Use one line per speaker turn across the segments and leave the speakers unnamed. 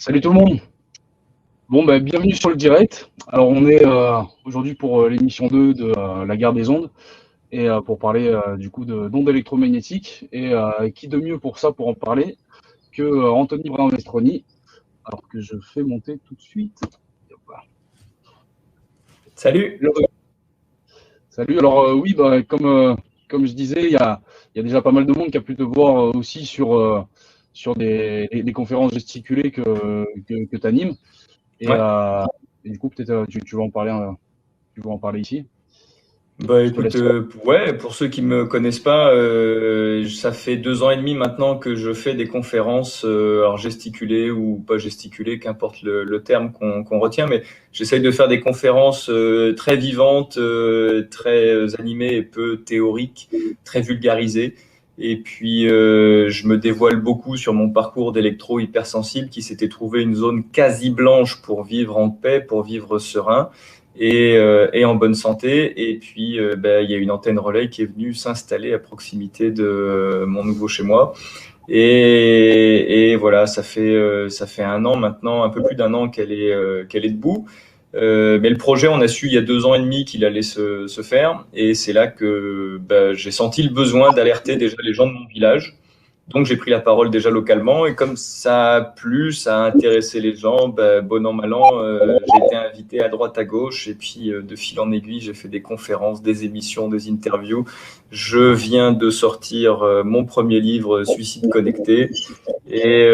Salut tout le monde. Bon, bah, bienvenue sur le direct. Alors, on est aujourd'hui pour l'émission 2 de la guerre des ondes et pour parler du coup d'ondes électromagnétiques. Et qui de mieux pour ça, pour en parler, que Anthony Brown-Mestroni. Alors que je fais monter tout de suite.
Salut.
Salut. Alors, oui, bah, comme je disais, il y a déjà pas mal de monde qui a pu te voir aussi sur des conférences gesticulées que tu animes. Et,
Ouais.
et du coup, peut-être tu vas en parler. Tu veux en parler ici?
Bah
Je te
écoute,
laisse.
ouais, pour ceux qui me connaissent pas, ça fait 2 ans et demi maintenant que je fais des conférences, alors gesticulées ou pas gesticulées, qu'importe le terme qu'on retient, mais j'essaye de faire des conférences très vivantes, très animées et peu théoriques, très vulgarisées. Et puis, je me dévoile beaucoup sur mon parcours d'électro-hypersensible qui s'était trouvé une zone quasi blanche pour vivre en paix, pour vivre serein et en bonne santé. Et puis, il y a une antenne relais qui est venue s'installer à proximité de mon nouveau chez moi. Et voilà, ça fait 1 an maintenant, un peu plus d'1 an qu'elle est debout. Mais le projet, on a su il y a 2 ans et demi qu'il allait se faire. Et c'est là que j'ai senti le besoin d'alerter déjà les gens de mon village. Donc j'ai pris la parole déjà localement et comme ça a plu, ça a intéressé les gens, bon an mal an, j'ai été invité à droite à gauche et puis de fil en aiguille, j'ai fait des conférences, des émissions, des interviews. Je viens de sortir mon premier livre, Suicide connecté, et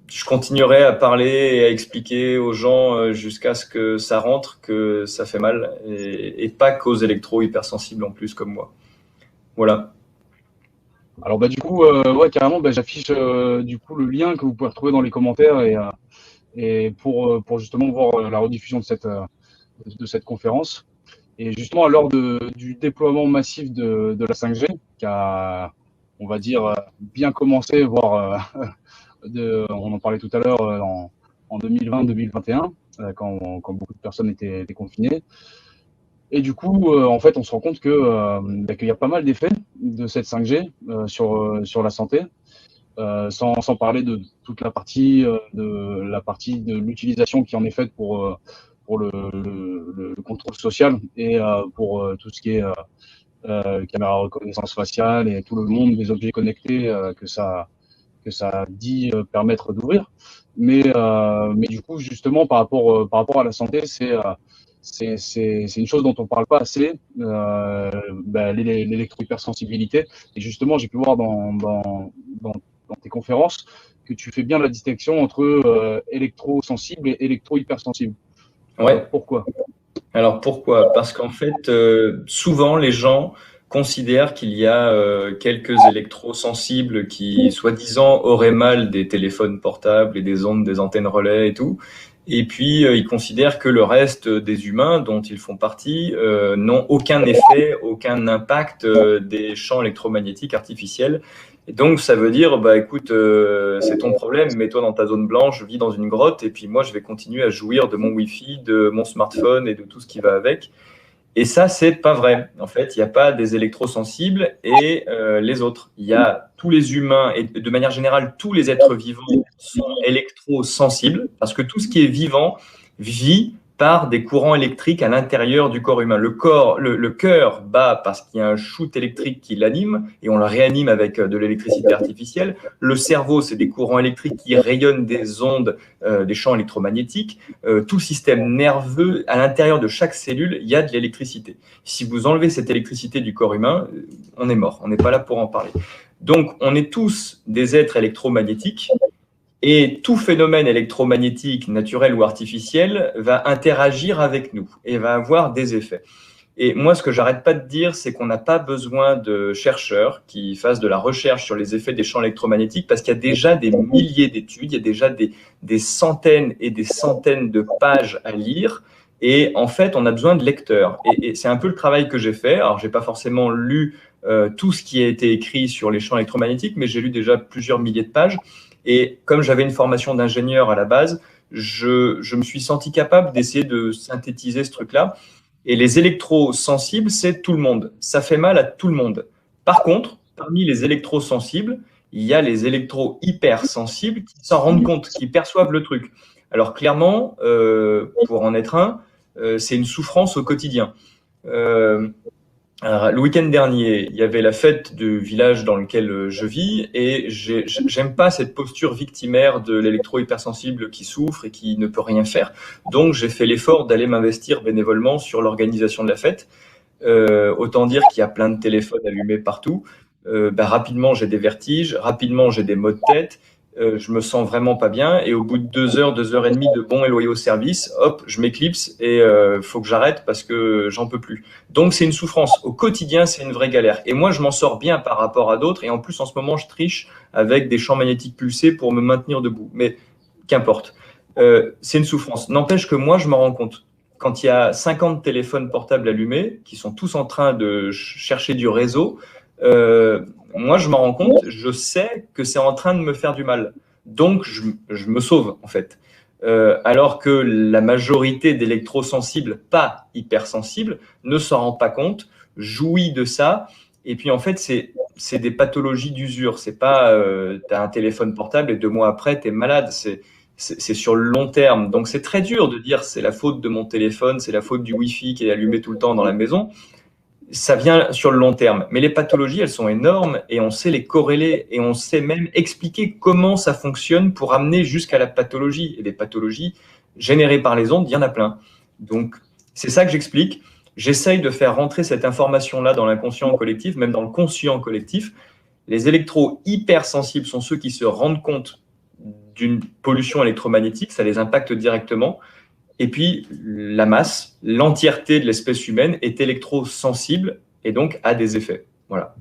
je continuerai à parler et à expliquer aux gens jusqu'à ce que ça rentre, que ça fait mal et pas qu'aux électro-hypersensibles en plus comme moi. Voilà.
Alors bah du coup, ouais, carrément, bah, j'affiche du coup le lien que vous pouvez retrouver dans les commentaires et pour justement voir la rediffusion de cette conférence. Et justement, à l'heure du déploiement massif de la 5G, qui a, on va dire, bien commencé, voire on en parlait tout à l'heure en 2020-2021, quand beaucoup de personnes étaient confinées. Et du coup, en fait, on se rend compte qu'il y a pas mal d'effets de cette 5G sur la santé, sans parler de toute la partie de l'utilisation qui en est faite pour le contrôle social et pour tout ce qui est caméra reconnaissance faciale et tout le monde des objets connectés que ça dit permettre d'ouvrir. Mais du coup, justement, par rapport à la santé, c'est une chose dont on ne parle pas assez, l'électrohypersensibilité. Et justement, j'ai pu voir dans tes conférences que tu fais bien la distinction entre électrosensible et électrohypersensible.
Ouais.
Pourquoi?
Alors pourquoi? Parce qu'en fait, souvent les gens considèrent qu'il y a quelques électrosensibles qui, soi-disant, auraient mal des téléphones portables et des ondes des antennes relais et tout. Et puis, ils considèrent que le reste des humains dont ils font partie n'ont aucun effet, aucun impact des champs électromagnétiques artificiels. Et donc, ça veut dire, bah écoute, c'est ton problème, mets-toi dans ta zone blanche, vis dans une grotte, et puis moi, je vais continuer à jouir de mon Wi-Fi, de mon smartphone et de tout ce qui va avec. Et ça, c'est pas vrai. En fait, il n'y a pas des électrosensibles et les autres. Il y a tous les humains et de manière générale, tous les êtres vivants sont électrosensibles parce que tout ce qui est vivant vit par des courants électriques à l'intérieur du corps humain. Le cœur bat parce qu'il y a un shoot électrique qui l'anime et on le réanime avec de l'électricité artificielle. Le cerveau, c'est des courants électriques qui rayonnent des ondes, des champs électromagnétiques. Tout système nerveux, à l'intérieur de chaque cellule, il y a de l'électricité. Si vous enlevez cette électricité du corps humain, on est mort. On n'est pas là pour en parler. Donc, on est tous des êtres électromagnétiques et tout phénomène électromagnétique, naturel ou artificiel, va interagir avec nous et va avoir des effets. Et moi, ce que j'arrête pas de dire, c'est qu'on n'a pas besoin de chercheurs qui fassent de la recherche sur les effets des champs électromagnétiques parce qu'il y a déjà des milliers d'études, il y a déjà des centaines et des centaines de pages à lire. Et en fait, on a besoin de lecteurs. Et c'est un peu le travail que j'ai fait. Alors, j'ai pas forcément lu tout ce qui a été écrit sur les champs électromagnétiques, mais j'ai lu déjà plusieurs milliers de pages. Et comme j'avais une formation d'ingénieur à la base, je me suis senti capable d'essayer de synthétiser ce truc-là. Et les électrosensibles, c'est tout le monde. Ça fait mal à tout le monde. Par contre, parmi les électrosensibles, il y a les électro-hypersensibles qui s'en rendent compte, qui perçoivent le truc. Alors clairement, pour en être un, c'est une souffrance au quotidien. Alors, le week-end dernier, il y avait la fête du village dans lequel je vis et j'aime pas cette posture victimaire de l'électro-hypersensible qui souffre et qui ne peut rien faire. Donc, j'ai fait l'effort d'aller m'investir bénévolement sur l'organisation de la fête. Autant dire qu'il y a plein de téléphones allumés partout. Rapidement, j'ai des vertiges, rapidement, j'ai des maux de tête. Je me sens vraiment pas bien et au bout de 2 heures et demie de bons et loyaux services, hop, je m'éclipse et faut que j'arrête parce que j'en peux plus. Donc c'est une souffrance. Au quotidien, c'est une vraie galère. Et moi, je m'en sors bien par rapport à d'autres et en plus, en ce moment, je triche avec des champs magnétiques pulsés pour me maintenir debout. Mais qu'importe. C'est une souffrance. N'empêche que moi, je m'en rends compte. Quand il y a 50 téléphones portables allumés, qui sont tous en train de chercher du réseau, moi, je m'en rends compte, je sais que c'est en train de me faire du mal. Donc, je me sauve, en fait. Alors que la majorité d'électrosensibles, pas hypersensibles, ne s'en rend pas compte, jouit de ça. Et puis, en fait, c'est des pathologies d'usure. C'est pas, tu as un téléphone portable et 2 mois après, tu es malade. C'est sur le long terme. Donc, c'est très dur de dire c'est la faute de mon téléphone, c'est la faute du Wi-Fi qui est allumé tout le temps dans la maison. Ça vient sur le long terme. Mais les pathologies, elles sont énormes et on sait les corréler et on sait même expliquer comment ça fonctionne pour amener jusqu'à la pathologie. Et des pathologies générées par les ondes, il y en a plein. Donc, c'est ça que j'explique. J'essaye de faire rentrer cette information-là dans l'inconscient collectif, même dans le conscient collectif. Les électros hypersensibles sont ceux qui se rendent compte d'une pollution électromagnétique, ça les impacte directement. Et puis, la masse, l'entièreté de l'espèce humaine est électrosensible et donc a des effets. Voilà.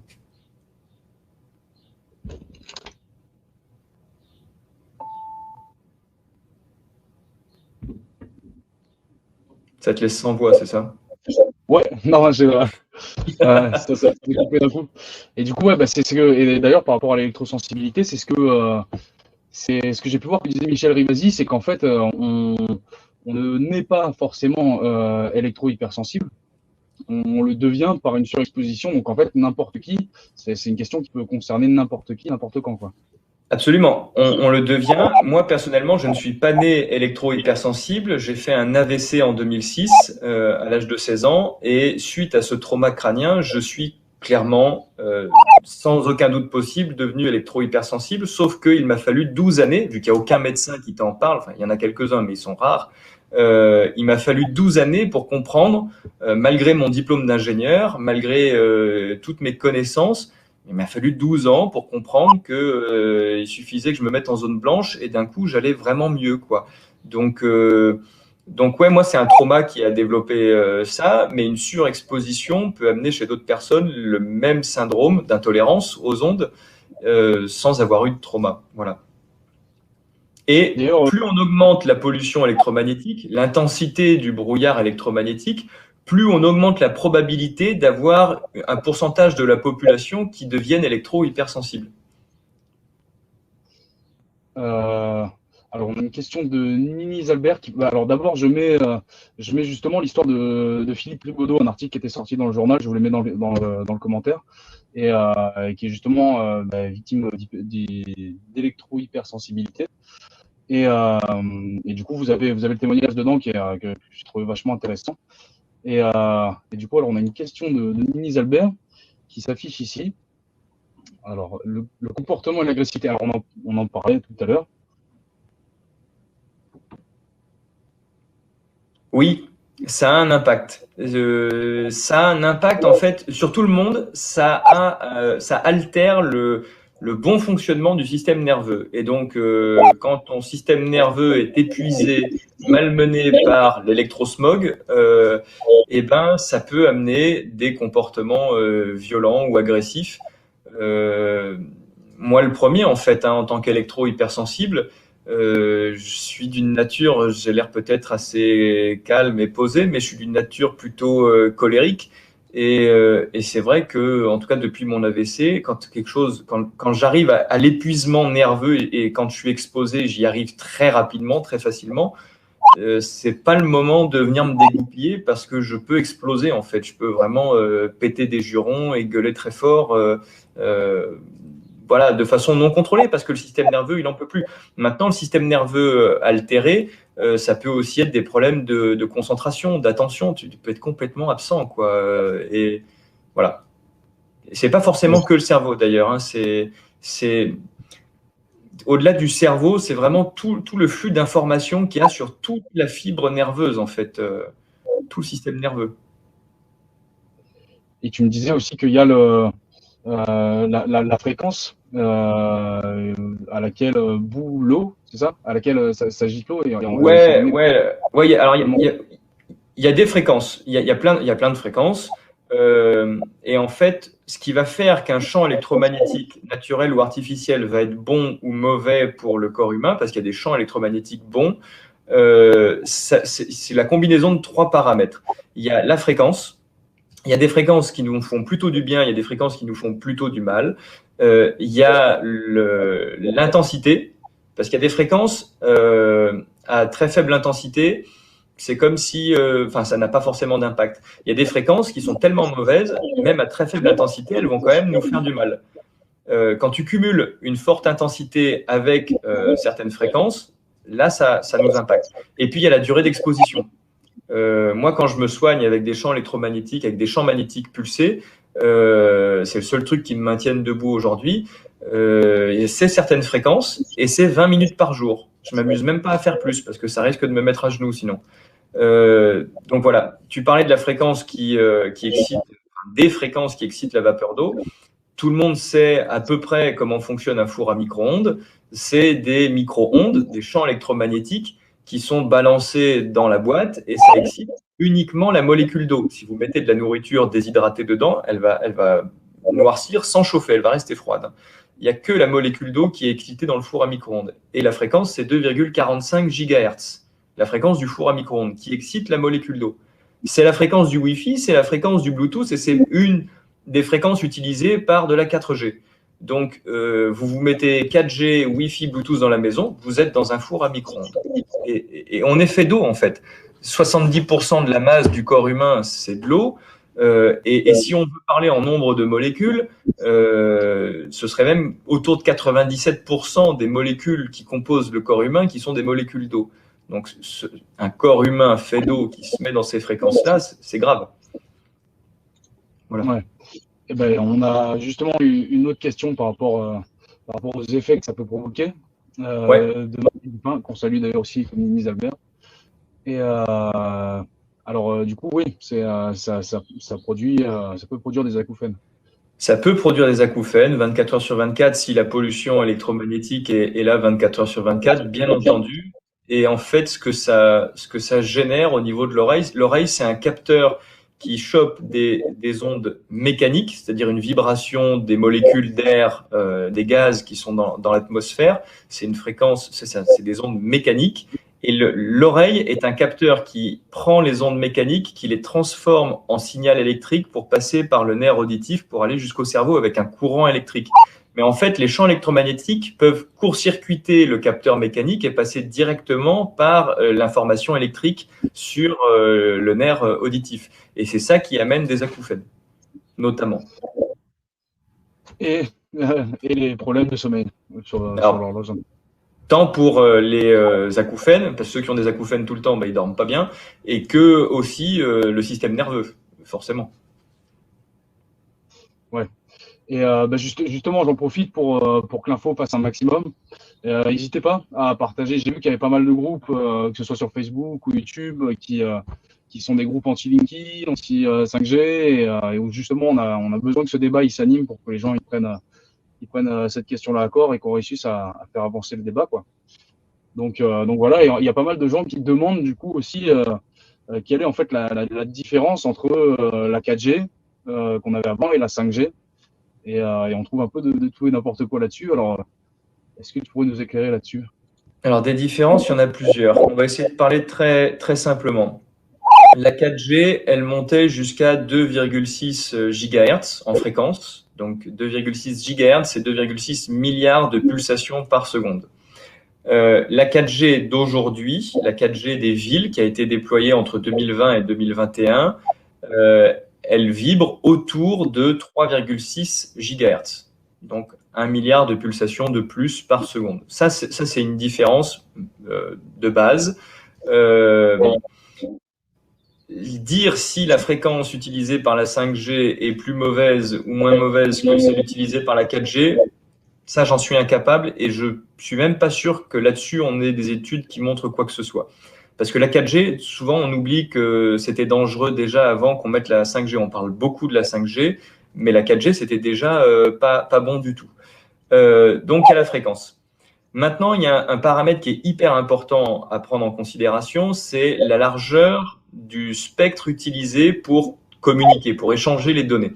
Ça te laisse sans voix, c'est ça?
Ouais, non, ça s'est coupé d'un coup. Et du coup, ouais, et d'ailleurs, par rapport à l'électrosensibilité, c'est ce que j'ai pu voir que disait Michel Rivasi, c'est qu'en fait, on ne naît pas forcément électro-hypersensible. On le devient par une surexposition. Donc, en fait, n'importe qui, c'est une question qui peut concerner n'importe qui, n'importe quand, quoi.
Absolument, on le devient. Moi, personnellement, je ne suis pas né électro-hypersensible. J'ai fait un AVC en 2006, à l'âge de 16 ans. Et suite à ce trauma crânien, je suis clairement, sans aucun doute possible, devenu électro-hypersensible. Sauf qu'il m'a fallu 12 années, vu qu'il n'y a aucun médecin qui t'en parle. Enfin, il y en a quelques-uns, mais ils sont rares. Il m'a fallu 12 années pour comprendre, malgré mon diplôme d'ingénieur, malgré toutes mes connaissances, il m'a fallu 12 ans pour comprendre que il suffisait que je me mette en zone blanche et d'un coup, j'allais vraiment mieux, quoi. Donc ouais, moi, c'est un trauma qui a développé ça, mais une surexposition peut amener chez d'autres personnes le même syndrome d'intolérance aux ondes sans avoir eu de trauma. Voilà. Et plus on augmente la pollution électromagnétique, l'intensité du brouillard électromagnétique, plus on augmente la probabilité d'avoir un pourcentage de la population qui devienne électro-hypersensible.
Alors, on a une question de Nini Albert. Alors, d'abord, je mets justement l'histoire de Philippe Rigaudot, un article qui était sorti dans le journal. Je vous le mets dans le commentaire. Et qui est justement victime d'électro-hypersensibilité. Et du coup, vous avez le témoignage dedans que j'ai trouvé vachement intéressant. Et du coup, alors, on a une question de Nini Albert qui s'affiche ici. Alors, le comportement et l'agressivité. Alors, on en parlait tout à l'heure.
Oui, ça a un impact. Ça a un impact, en fait, sur tout le monde. Ça altère le bon fonctionnement du système nerveux. Et donc, quand ton système nerveux est épuisé, malmené par l'électrosmog, ça peut amener des comportements violents ou agressifs. Moi, le premier, en fait, en tant qu'électro-hypersensible, je suis d'une nature, j'ai l'air peut-être assez calme et posé, mais je suis d'une nature plutôt colérique. Et c'est vrai que, en tout cas, depuis mon AVC, quand j'arrive à l'épuisement nerveux et quand je suis exposé, j'y arrive très rapidement, très facilement. C'est pas le moment de venir me dégoupiller parce que je peux exploser, en fait. Je peux vraiment péter des jurons et gueuler très fort. voilà, de façon non contrôlée, parce que le système nerveux, il n'en peut plus. Maintenant, le système nerveux altéré, ça peut aussi être des problèmes de concentration, d'attention. Tu peux être complètement absent, quoi. Et voilà. C'est pas forcément que le cerveau, d'ailleurs. Hein. C'est au-delà du cerveau, c'est vraiment tout le flux d'informations qu'il y a sur toute la fibre nerveuse, en fait, tout le système nerveux.
Et tu me disais aussi qu'il y a la fréquence à laquelle bout l'eau, c'est ça? À laquelle ça gicle l'eau et on
Ouais,
met
ouais, ouais. Alors, il y a des fréquences. Il y a plein de fréquences. Et en fait, ce qui va faire qu'un champ électromagnétique naturel ou artificiel va être bon ou mauvais pour le corps humain, parce qu'il y a des champs électromagnétiques bons, c'est la combinaison de 3 paramètres. Il y a la fréquence. Il y a des fréquences qui nous font plutôt du bien, il y a des fréquences qui nous font plutôt du mal. Il y a l'intensité, parce qu'il y a des fréquences à très faible intensité, c'est comme si, enfin, ça n'a pas forcément d'impact. Il y a des fréquences qui sont tellement mauvaises, même à très faible intensité, elles vont quand même nous faire du mal. Quand tu cumules une forte intensité avec certaines fréquences, là, ça nous impacte. Et puis, il y a la durée d'exposition. Moi, quand je me soigne avec des champs électromagnétiques, avec des champs magnétiques pulsés, c'est le seul truc qui me maintienne debout aujourd'hui. C'est certaines fréquences et c'est 20 minutes par jour. Je m'amuse même pas à faire plus parce que ça risque de me mettre à genoux sinon. Donc voilà, tu parlais de la fréquence qui excite, des fréquences qui excitent la vapeur d'eau. Tout le monde sait à peu près comment fonctionne un four à micro-ondes. C'est des micro-ondes, des champs électromagnétiques qui sont balancés dans la boîte et ça excite uniquement la molécule d'eau. Si vous mettez de la nourriture déshydratée dedans, elle va noircir sans chauffer, elle va rester froide. Il n'y a que la molécule d'eau qui est excitée dans le four à micro-ondes. Et la fréquence, c'est 2,45 GHz, la fréquence du four à micro-ondes qui excite la molécule d'eau. C'est la fréquence du Wi-Fi, c'est la fréquence du Bluetooth et c'est une des fréquences utilisées par de la 4G. Donc, vous mettez 4G, Wi-Fi, Bluetooth dans la maison, vous êtes dans un four à micro-ondes. Et on est fait d'eau, en fait. 70% de la masse du corps humain, c'est de l'eau. Et si on veut parler en nombre de molécules, ce serait même autour de 97% des molécules qui composent le corps humain qui sont des molécules d'eau. Donc, un corps humain fait d'eau qui se met dans ces fréquences-là, c'est grave.
Voilà. Ouais. Et ben, on a justement eu une autre question par rapport aux effets que ça peut provoquer. De Marc Dupin, qu'on salue d'ailleurs aussi comme Mise Albert. Et alors, du coup, oui, ça peut produire des acouphènes.
Ça peut produire des acouphènes 24 heures sur 24 si la pollution électromagnétique est là 24 heures sur 24, bien entendu. Et en fait, ce que ça génère au niveau de l'oreille, c'est un capteur qui chope des ondes mécaniques, c'est-à-dire une vibration des molécules d'air, des gaz qui sont dans l'atmosphère. C'est une fréquence, c'est des ondes mécaniques. Et l'oreille est un capteur qui prend les ondes mécaniques, qui les transforme en signal électrique pour passer par le nerf auditif pour aller jusqu'au cerveau avec un courant électrique. Mais en fait, les champs électromagnétiques peuvent court-circuiter le capteur mécanique et passer directement par l'information électrique sur le nerf auditif. Et c'est ça qui amène des acouphènes, notamment.
Et les problèmes de sommeil sur l'horloge.
Tant pour les acouphènes, parce que ceux qui ont des acouphènes tout le temps, ils dorment pas bien, et que aussi le système nerveux, forcément.
Ouais. Et justement, j'en profite pour que l'info passe un maximum. N'hésitez pas à partager. J'ai vu qu'il y avait pas mal de groupes, que ce soit sur Facebook ou YouTube, qui sont des groupes anti-Linky, anti-5G, et où justement on a besoin que ce débat il s'anime pour que les gens ils prennent cette question-là à corps et qu'on réussisse à faire avancer le débat, quoi. Donc voilà, il y a pas mal de gens qui demandent du coup aussi quelle est en fait la différence entre la 4G qu'on avait avant et la 5G. Et on trouve un peu de tout et n'importe quoi là-dessus. Alors, est-ce que tu pourrais nous éclairer là-dessus?
Alors, des différences, il y en a plusieurs. On va essayer de parler très, très simplement. La 4G, elle montait jusqu'à 2,6 GHz en fréquence. Donc, 2,6 GHz, c'est 2,6 milliards de pulsations par seconde. La 4G d'aujourd'hui, la 4G des villes qui a été déployée entre 2020 et 2021, elle vibre autour de 3,6 GHz. Donc, 1 milliard de pulsations de plus par seconde. Ça, c'est une différence de base. Dire si la fréquence utilisée par la 5G est plus mauvaise ou moins mauvaise que celle utilisée par la 4G, ça, j'en suis incapable et je suis même pas sûr que là-dessus, on ait des études qui montrent quoi que ce soit. Parce que la 4G, souvent, on oublie que c'était dangereux déjà avant qu'on mette la 5G. On parle beaucoup de la 5G, mais la 4G, c'était déjà pas bon du tout. Donc, il y a la fréquence. Maintenant, il y a un paramètre qui est hyper important à prendre en considération, c'est la largeur du spectre utilisé pour communiquer, pour échanger les données.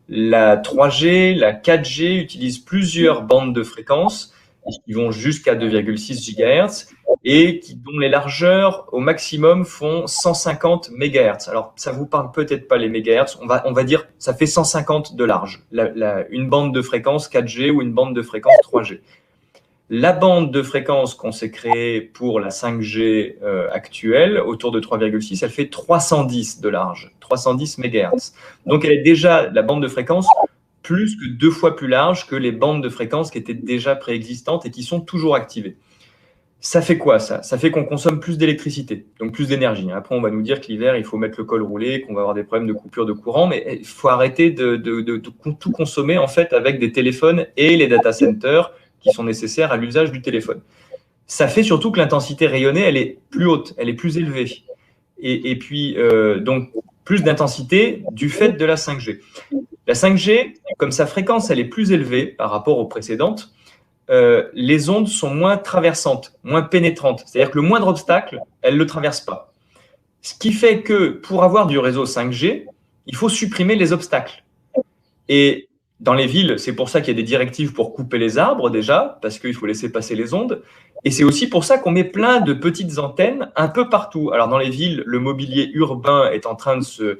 La 3G, la 4G utilisent plusieurs bandes de fréquences qui vont jusqu'à 2,6 GHz et dont les largeurs au maximum font 150 MHz. Alors, ça vous parle peut-être pas les mégahertz, on va dire ça fait 150 de large, une bande de fréquence 4G ou une bande de fréquence 3G. La bande de fréquence qu'on s'est créée pour la 5G actuelle, autour de 3,6, elle fait 310 de large, 310 MHz. Donc, elle est déjà, la bande de fréquence, plus que 2 fois plus large que les bandes de fréquence qui étaient déjà préexistantes et qui sont toujours activées. Ça fait quoi, ça? Ça fait qu'on consomme plus d'électricité, donc plus d'énergie. Après, on va nous dire que l'hiver, il faut mettre le col roulé, qu'on va avoir des problèmes de coupure de courant, mais il faut arrêter de tout consommer, en fait, avec des téléphones et les data centers qui sont nécessaires à l'usage du téléphone. Ça fait surtout que l'intensité rayonnée, elle est plus haute, elle est plus élevée. Et puis, donc, plus d'intensité du fait de la 5G. La 5G, comme sa fréquence, elle est plus élevée par rapport aux précédentes, les ondes sont moins traversantes, moins pénétrantes. C'est-à-dire que le moindre obstacle, elles ne le traversent pas. Ce qui fait que pour avoir du réseau 5G, il faut supprimer les obstacles. Et dans les villes, c'est pour ça qu'il y a des directives pour couper les arbres déjà, parce qu'il faut laisser passer les ondes. Et c'est aussi pour ça qu'on met plein de petites antennes un peu partout. Alors dans les villes, le mobilier urbain est en train de se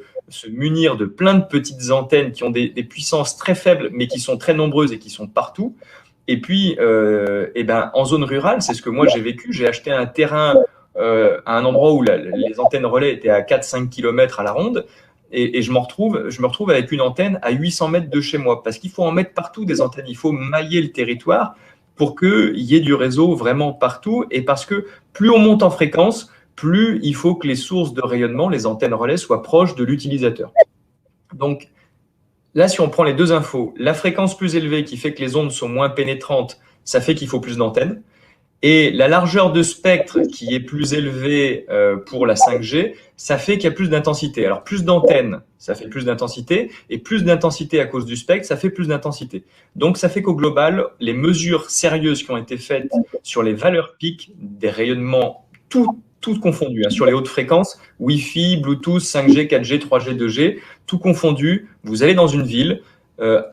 munir de plein de petites antennes qui ont des puissances très faibles, mais qui sont très nombreuses et qui sont partout. Et puis, en zone rurale, c'est ce que moi j'ai vécu. J'ai acheté un terrain à un endroit où les antennes relais étaient à 4-5 km à la ronde. Et je me retrouve avec une antenne à 800 mètres de chez moi, parce qu'il faut en mettre partout des antennes. Il faut mailler le territoire pour qu'il y ait du réseau vraiment partout. Et parce que plus on monte en fréquence, plus il faut que les sources de rayonnement, les antennes relais, soient proches de l'utilisateur. Donc, là, si on prend les deux infos, la fréquence plus élevée qui fait que les ondes sont moins pénétrantes, ça fait qu'il faut plus d'antennes. Et la largeur de spectre qui est plus élevée pour la 5G, ça fait qu'il y a plus d'intensité. Alors, plus d'antennes, ça fait plus d'intensité. Et plus d'intensité à cause du spectre, ça fait plus d'intensité. Donc, ça fait qu'au global, les mesures sérieuses qui ont été faites sur les valeurs pics des rayonnements, tout confondu, sur les hautes fréquences, Wi-Fi, Bluetooth, 5G, 4G, 3G, 2G, tout confondu. Vous allez dans une ville.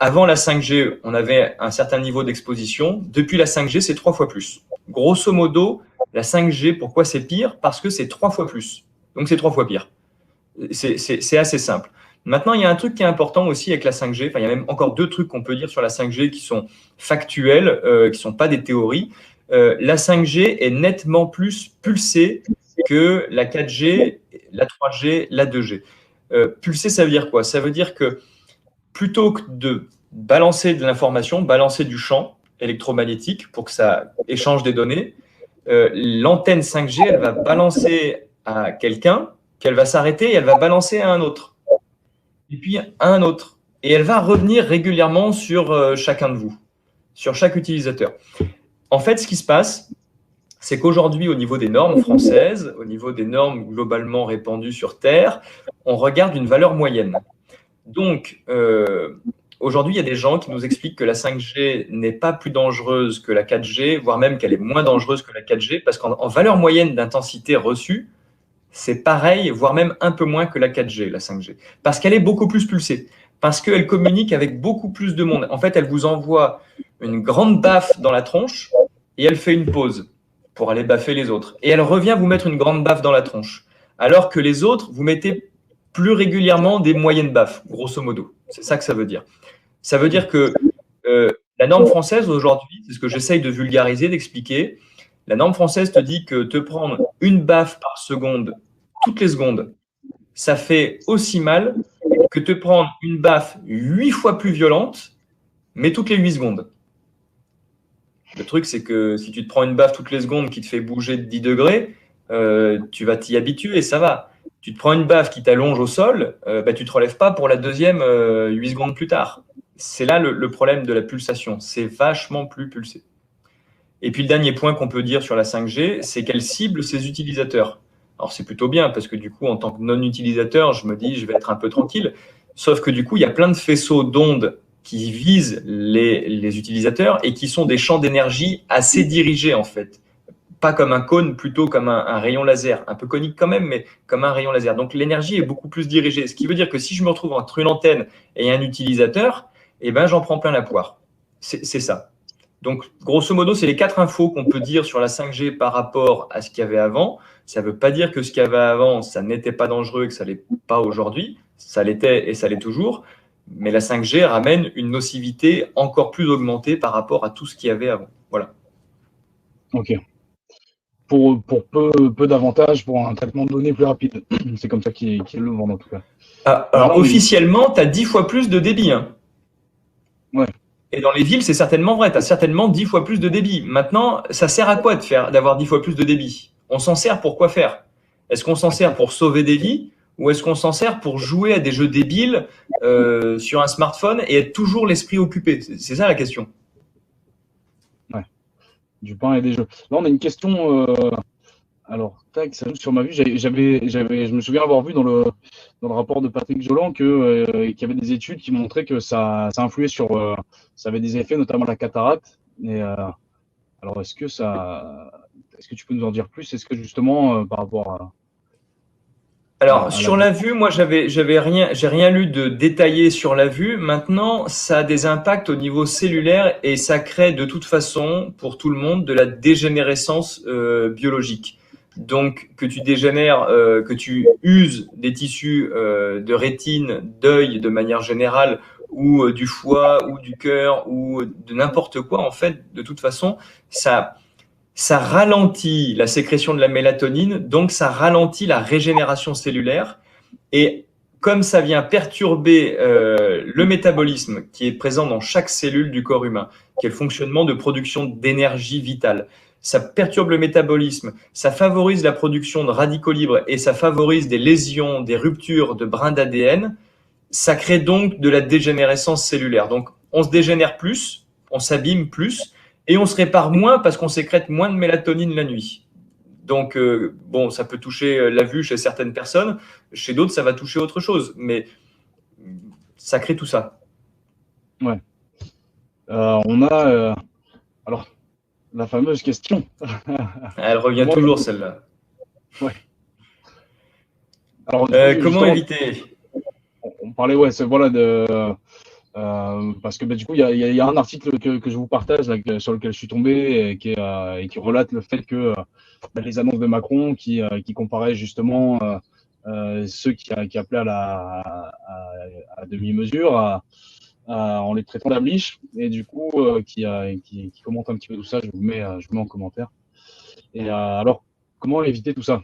Avant la 5G, on avait un certain niveau d'exposition. Depuis la 5G, c'est 3 fois plus. Grosso modo, la 5G, pourquoi c'est pire? Parce que c'est 3 fois plus. Donc, c'est 3 fois pire. C'est assez simple. Maintenant, il y a un truc qui est important aussi avec la 5G. Enfin, il y a même encore 2 trucs qu'on peut dire sur la 5G qui sont factuels, qui ne sont pas des théories. La 5G est nettement plus pulsée que la 4G, la 3G, la 2G. Pulsée, ça veut dire quoi? Ça veut dire que plutôt que de balancer de l'information, balancer du champ électromagnétique pour que ça échange des données, l'antenne 5G, elle va balancer à quelqu'un, puis elle va s'arrêter et elle va balancer à un autre. Et puis à un autre. Et elle va revenir régulièrement sur chacun de vous, sur chaque utilisateur. En fait, ce qui se passe, c'est qu'aujourd'hui, au niveau des normes françaises, au niveau des normes globalement répandues sur Terre, on regarde une valeur moyenne. Donc, aujourd'hui, il y a des gens qui nous expliquent que la 5G n'est pas plus dangereuse que la 4G, voire même qu'elle est moins dangereuse que la 4G, parce qu'en valeur moyenne d'intensité reçue, c'est pareil, voire même un peu moins que la 4G, la 5G, parce qu'elle est beaucoup plus pulsée, parce qu'elle communique avec beaucoup plus de monde. En fait, elle vous envoie une grande baffe dans la tronche et elle fait une pause pour aller baffer les autres. Et elle revient vous mettre une grande baffe dans la tronche, alors que les autres, vous mettez plus régulièrement des moyennes baffes, grosso modo. C'est ça que ça veut dire. Ça veut dire que la norme française aujourd'hui, c'est ce que j'essaye de vulgariser, d'expliquer, la norme française te dit que te prendre une baffe par seconde, toutes les secondes, ça fait aussi mal que te prendre une baffe 8 fois plus violente, mais toutes les 8 secondes. Le truc, c'est que si tu te prends une baffe toutes les secondes qui te fait bouger de 10 degrés, tu vas t'y habituer et ça va. Tu te prends une baffe qui t'allonge au sol, bah, tu ne te relèves pas pour la deuxième 8 secondes plus tard. C'est là le problème de la pulsation. C'est vachement plus pulsé. Et puis le dernier point qu'on peut dire sur la 5G, c'est qu'elle cible ses utilisateurs. Alors c'est plutôt bien parce que du coup, en tant que non-utilisateur, je me dis, je vais être un peu tranquille. Sauf que du coup, il y a plein de faisceaux d'ondes qui visent les utilisateurs et qui sont des champs d'énergie assez dirigés en fait. Pas comme un cône, plutôt comme un rayon laser. Un peu conique quand même, mais comme un rayon laser. Donc l'énergie est beaucoup plus dirigée. Ce qui veut dire que si je me retrouve entre une antenne et un utilisateur, eh ben, j'en prends plein la poire. C'est ça. Donc, grosso modo, c'est les 4 infos qu'on peut dire sur la 5G par rapport à ce qu'il y avait avant. Ça ne veut pas dire que ce qu'il y avait avant, ça n'était pas dangereux et que ça ne l'est pas aujourd'hui. Ça l'était et ça l'est toujours. Mais la 5G ramène une nocivité encore plus augmentée par rapport à tout ce qu'il y avait avant. Voilà.
Ok. Pour peu d'avantages, pour un traitement de données plus rapide. C'est comme ça qu'ils le vendent en tout cas.
Ah, alors,
Maintenant,
officiellement, tu as 10 fois plus de débit. Hein.
Ouais.
Et dans les villes, c'est certainement vrai. Tu as certainement 10 fois plus de débit. Maintenant, ça sert à quoi d'avoir 10 fois plus de débit? On s'en sert pour quoi faire? Est-ce qu'on s'en sert pour sauver des vies ou est-ce qu'on s'en sert pour jouer à des jeux débiles sur un smartphone et être toujours l'esprit occupé? C'est ça la question.
Ouais. Du pain et des jeux. Là, on a une question. Alors, tac, ça joue sur ma vue. Je me souviens avoir vu dans le rapport de Patrick Joland qu'il y avait des études qui montraient que ça influait sur. Ça avait des effets, notamment la cataracte. Et, alors, est-ce que tu peux nous en dire plus? Est-ce que justement, par rapport
Alors,
à la.
sur la vue, moi, j'ai rien lu de détaillé sur la vue. Maintenant, ça a des impacts au niveau cellulaire et ça crée de toute façon, pour tout le monde, de la dégénérescence biologique. Donc, que tu dégénères, que tu uses des tissus de rétine, d'œil de manière générale, ou du foie, ou du cœur, ou de n'importe quoi, en fait, de toute façon, ça ralentit la sécrétion de la mélatonine, donc ça ralentit la régénération cellulaire. Et comme ça vient perturber le métabolisme qui est présent dans chaque cellule du corps humain, qui est le fonctionnement de production d'énergie vitale, ça perturbe le métabolisme, ça favorise la production de radicaux libres et ça favorise des lésions, des ruptures de brins d'ADN. Ça crée donc de la dégénérescence cellulaire. Donc on se dégénère plus, on s'abîme plus et on se répare moins parce qu'on sécrète moins de mélatonine la nuit. Donc, bon, ça peut toucher la vue chez certaines personnes, chez d'autres, ça va toucher autre chose, mais ça crée tout ça.
Ouais. On a. Alors, la fameuse question.
Elle revient
Comment
toujours,
éviter.
celle-là.
Ouais. Alors, du coup,
Comment
justement,
éviter?
on parlait, ouais, voilà, parce que bah, du coup, il y a un article que je vous partage là, sur lequel je suis tombé et qui relate le fait que bah, les annonces de Macron qui comparaient justement ceux qui appelaient à demi-mesure en les traitant d'âbliches et du coup qui commente un petit peu tout ça. Je vous mets en commentaire. Et alors, comment éviter tout ça?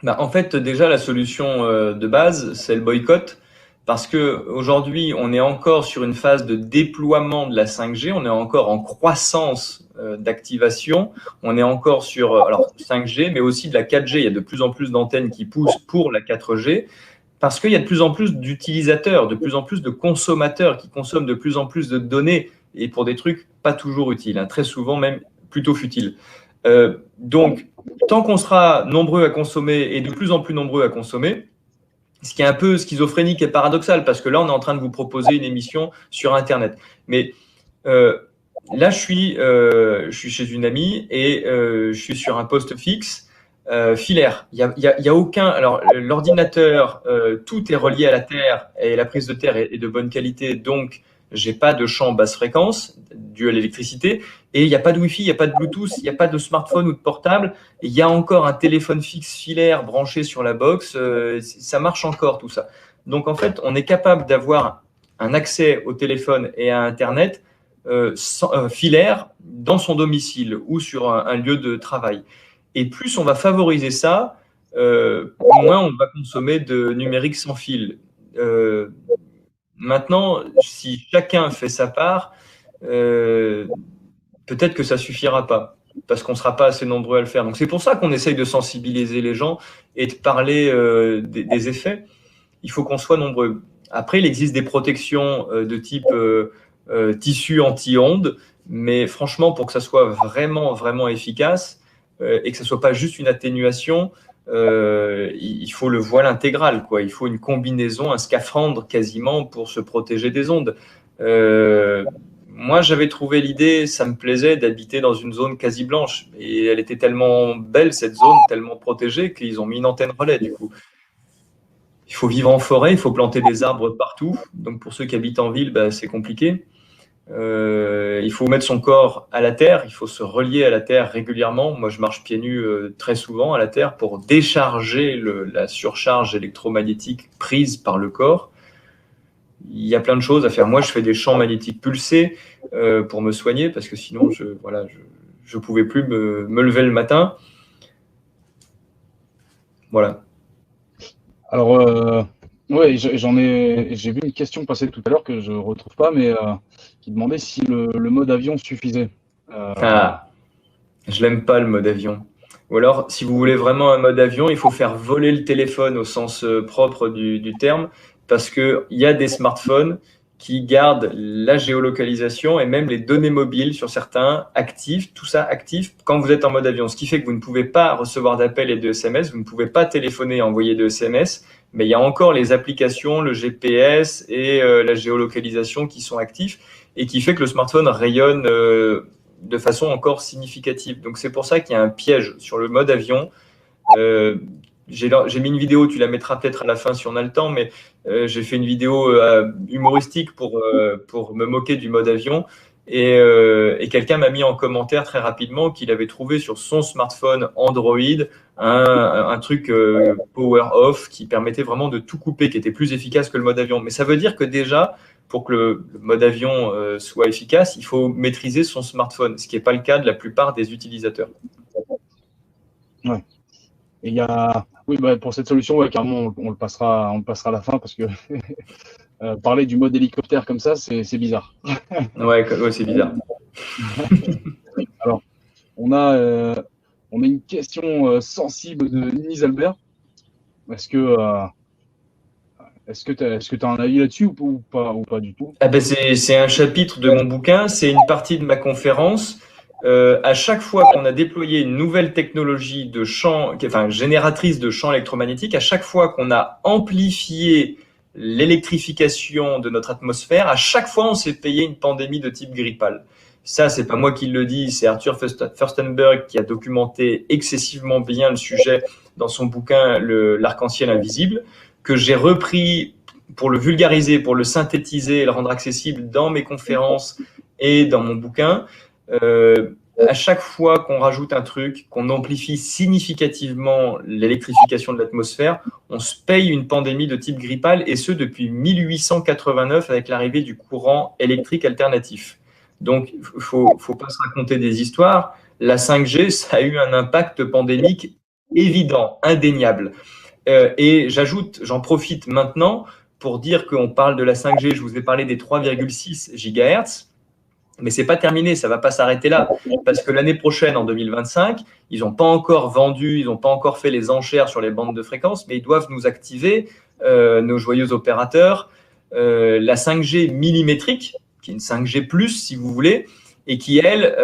Bah, en fait, déjà, la solution de base, c'est le boycott. Parce que aujourd'hui, on est encore sur une phase de déploiement de la 5G, on est encore en croissance d'activation, on est encore sur alors 5G, mais aussi de la 4G. Il y a de plus en plus d'antennes qui poussent pour la 4G, parce qu'il y a de plus en plus d'utilisateurs, de plus en plus de consommateurs qui consomment de plus en plus de données et pour des trucs pas toujours utiles, hein, très souvent même plutôt futiles. Donc, tant qu'on sera nombreux à consommer et de plus en plus nombreux à consommer, ce qui est un peu schizophrénique et paradoxal, parce que là, on est en train de vous proposer une émission sur Internet. Mais euh, là, je suis chez une amie et je suis sur un poste fixe filaire. Il y a aucun. Alors, l'ordinateur, tout est relié à la terre et la prise de terre est de bonne qualité, donc j'ai pas de champ basse fréquence dû à l'électricité et il n'y a pas de Wi-Fi, il n'y a pas de Bluetooth, il n'y a pas de smartphone ou de portable. Il y a encore un téléphone fixe filaire branché sur la box. Ça marche encore tout ça. Donc en fait, on est capable d'avoir un accès au téléphone et à Internet filaire dans son domicile ou sur un lieu de travail. Et plus on va favoriser ça, moins on va consommer de numérique sans fil. Euh, Maintenant, si chacun fait sa part, euh, peut-être que ça suffira pas, parce qu'on sera pas assez nombreux à le faire. Donc c'est pour ça qu'on essaye de sensibiliser les gens et de parler des effets. Il faut qu'on soit nombreux. Après, il existe des protections de type tissu anti-ondes, mais franchement, pour que ça soit vraiment, vraiment efficace et que ça soit pas juste une atténuation, il faut le voile intégral, quoi. Il faut une combinaison, un scaphandre quasiment pour se protéger des ondes. Moi, j'avais trouvé l'idée, ça me plaisait d'habiter dans une zone quasi blanche. Et elle était tellement belle, cette zone, tellement protégée, qu'ils ont mis une antenne relais, du coup. Il faut vivre en forêt, il faut planter des arbres partout. Donc, pour ceux qui habitent en ville, bah, c'est compliqué. Il faut mettre son corps à la terre, il faut se relier à la terre régulièrement. Moi, je marche pieds nus très souvent à la terre pour décharger la surcharge électromagnétique prise par le corps. Il y a plein de choses à faire. Moi, je fais des champs magnétiques pulsés pour me soigner parce que sinon, je pouvais plus me lever le matin. Voilà.
Alors, ouais, j'ai vu une question passer tout à l'heure que je retrouve pas, mais qui demandait si le mode avion suffisait.
Ah, je l'aime pas le mode avion. Ou alors, si vous voulez vraiment un mode avion, il faut faire voler le téléphone au sens propre du terme, parce que il y a des smartphones qui gardent la géolocalisation et même les données mobiles sur certains actifs, tout ça actif quand vous êtes en mode avion. Ce qui fait que vous ne pouvez pas recevoir d'appels et de SMS, vous ne pouvez pas téléphoner et envoyer de SMS, mais il y a encore les applications, le GPS et la géolocalisation qui sont actifs et qui fait que le smartphone rayonne de façon encore significative. Donc c'est pour ça qu'il y a un piège sur le mode avion. Euh, j'ai mis une vidéo, tu la mettras peut-être à la fin si on a le temps, mais j'ai fait une vidéo humoristique pour me moquer du mode avion. Et quelqu'un m'a mis en commentaire très rapidement qu'il avait trouvé sur son smartphone Android un truc power off qui permettait vraiment de tout couper, qui était plus efficace que le mode avion. Mais ça veut dire que déjà, pour que le mode avion soit efficace, il faut maîtriser son smartphone, ce qui n'est pas le cas de la plupart des utilisateurs.
Ouais. Et il y a, oui, bah, pour cette solution, ouais, carrément, on le passera à la fin parce que parler du mode hélicoptère comme ça, c'est bizarre.
Ouais, c'est bizarre.
Alors, on a, on a une question sensible de Nils Albert. Est-ce que tu as un avis là-dessus ou pas du tout?
Ah ben c'est un chapitre de mon bouquin, c'est une partie de ma conférence. À chaque fois qu'on a déployé une nouvelle technologie de champ, enfin génératrice de champs électromagnétiques, à chaque fois qu'on a amplifié l'électrification de notre atmosphère, à chaque fois on s'est payé une pandémie de type grippal. Ça, c'est pas moi qui le dis, c'est Arthur Furstenberg qui a documenté excessivement bien le sujet dans son bouquin L'arc-en-ciel invisible, que j'ai repris pour le vulgariser, pour le synthétiser et le rendre accessible dans mes conférences et dans mon bouquin. À chaque fois qu'on rajoute un truc, qu'on amplifie significativement l'électrification de l'atmosphère, on se paye une pandémie de type grippal, et ce depuis 1889 avec l'arrivée du courant électrique alternatif. Donc, il faut pas se raconter des histoires. La 5G, ça a eu un impact pandémique évident, indéniable. Et j'ajoute, j'en profite maintenant pour dire qu'on parle de la 5G, je vous ai parlé des 3,6 GHz, mais c'est pas terminé, ça va pas s'arrêter là, parce que l'année prochaine, en 2025, ils n'ont pas encore vendu, ils n'ont pas encore fait les enchères sur les bandes de fréquences, mais ils doivent nous activer, nos joyeux opérateurs, la 5G millimétrique, qui est une 5G+, si vous voulez, et qui, elle,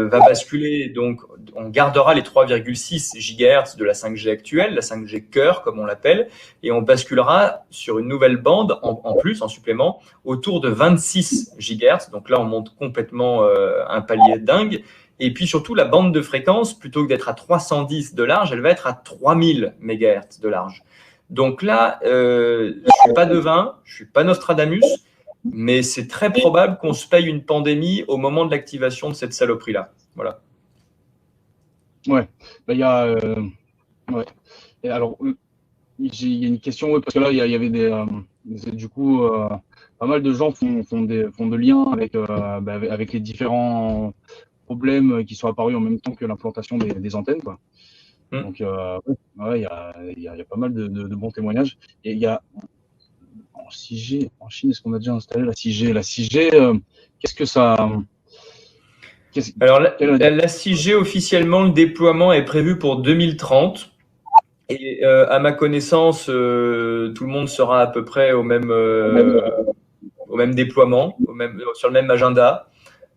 va basculer. Donc, on gardera les 3,6 GHz de la 5G actuelle, la 5G cœur, comme on l'appelle, et on basculera sur une nouvelle bande, en plus, en supplément, autour de 26 GHz. Donc là, on monte complètement un palier dingue. Et puis surtout, la bande de fréquence, plutôt que d'être à 310 de large, elle va être à 3000 MHz de large. Donc là, je ne suis pas devin, je ne suis pas Nostradamus, mais c'est très probable qu'on se paye une pandémie au moment de l'activation de cette saloperie-là. Voilà.
Ouais, bah, il y a, ouais. Et alors, il y a une question, ouais, parce que là, il y avait du coup, pas mal de gens font de liens avec, bah, avec les différents problèmes qui sont apparus en même temps que l'implantation des antennes, quoi. Donc, ouais, il y a pas mal de bons témoignages. Et il y a en 6G, en Chine, est-ce qu'on a déjà installé la 6G? La 6G, qu'est-ce que ça,
Alors,
quelle-
la 6G, officiellement, le déploiement est prévu pour 2030. Et à ma connaissance, tout le monde sera à peu près au même déploiement, sur le même agenda.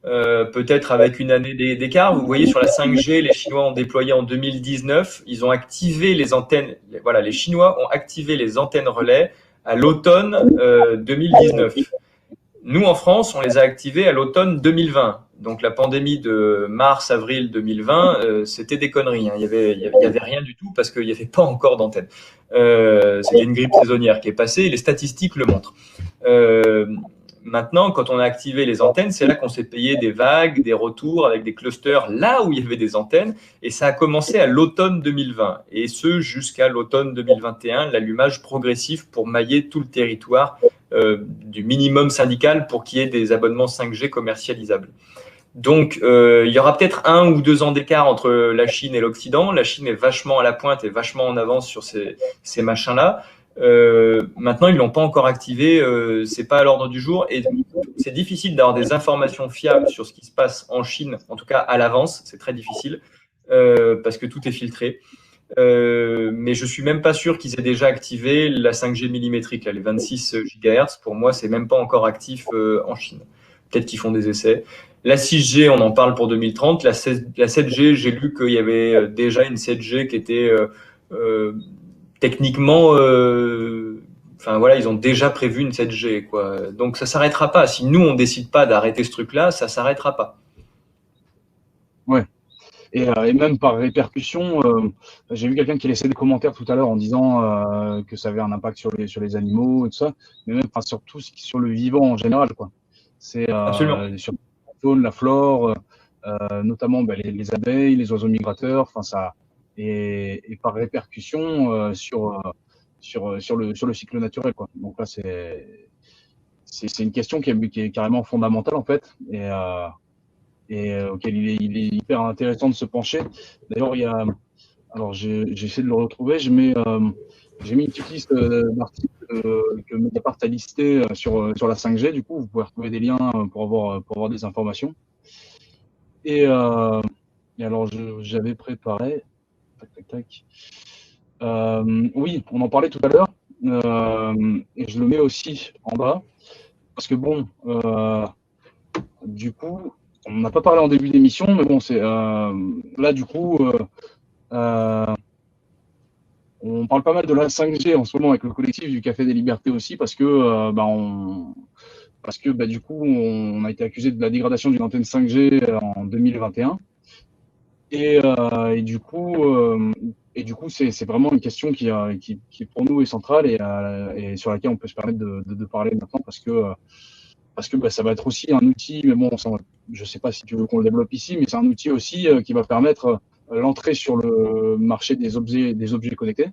Peut-être avec une année d'écart. Vous voyez, sur la 5G, les Chinois ont déployé en 2019. Ils ont activé les antennes. Voilà, les Chinois ont activé les antennes relais à l'automne 2019. Nous, en France, on les a activés à l'automne 2020. Donc, la pandémie de mars-avril 2020, c'était des conneries, hein. Il y avait rien du tout parce qu'il n'y avait pas encore d'antenne. C'était une grippe saisonnière qui est passée et les statistiques le montrent. Euh, Maintenant, quand on a activé les antennes, c'est là qu'on s'est payé des vagues, des retours avec des clusters là où il y avait des antennes. Et ça a commencé à l'automne 2020. Et ce, jusqu'à l'automne 2021, l'allumage progressif pour mailler tout le territoire du minimum syndical pour qu'il y ait des abonnements 5G commercialisables. Donc, il y aura peut-être 1 ou 2 ans d'écart entre la Chine et l'Occident. La Chine est vachement à la pointe et vachement en avance sur ces machins-là. Maintenant, ils l'ont pas encore activé, c'est pas à l'ordre du jour et c'est difficile d'avoir des informations fiables sur ce qui se passe en Chine, en tout cas à l'avance, c'est très difficile parce que tout est filtré. Mais je suis même pas sûr qu'ils aient déjà activé la 5G millimétrique, là, les 26 GHz. Pour moi, c'est même pas encore actif en Chine. Peut-être qu'ils font des essais. La 6G, on en parle pour 2030. La 7G, j'ai lu qu'il y avait déjà une 7G qui était euh, techniquement, enfin voilà, ils ont déjà prévu une 7G, quoi. Donc ça s'arrêtera pas. Si nous on décide pas d'arrêter ce truc-là, ça s'arrêtera pas.
Ouais. Et même par répercussion, j'ai vu quelqu'un qui laissait des commentaires tout à l'heure en disant que ça avait un impact sur les animaux et tout ça, mais même enfin, surtout sur le vivant en général, quoi. C'est
Absolument.
sur la faune, la flore, notamment les abeilles, les oiseaux migrateurs, enfin ça, et par répercussion sur le cycle naturel, quoi. Donc là, c'est une question qui est carrément fondamentale en fait, et auquel il est hyper intéressant de se pencher. D'ailleurs, il y a, alors j'essaie de le retrouver, j'ai mis une petite liste d'articles que Mediapart a listé sur la 5G. Du coup, vous pouvez retrouver des liens pour avoir des informations. Et, euh, et alors, j'avais préparé. Tac, tac, tac. Oui, on en parlait tout à l'heure. Et je le mets aussi en bas. Parce que bon, du coup, on n'a pas parlé en début d'émission, mais bon, c'est là, du coup, on parle pas mal de la 5G en ce moment avec le collectif du Café des Libertés aussi, parce que du coup, on a été accusé de la dégradation d'une antenne 5G en 2021. Et du coup, c'est vraiment une question qui pour nous est centrale et sur laquelle on peut se permettre de parler maintenant parce que ça va être aussi un outil, mais bon, je ne sais pas si tu veux qu'on le développe ici, mais c'est un outil aussi qui va permettre l'entrée sur le marché des objets connectés.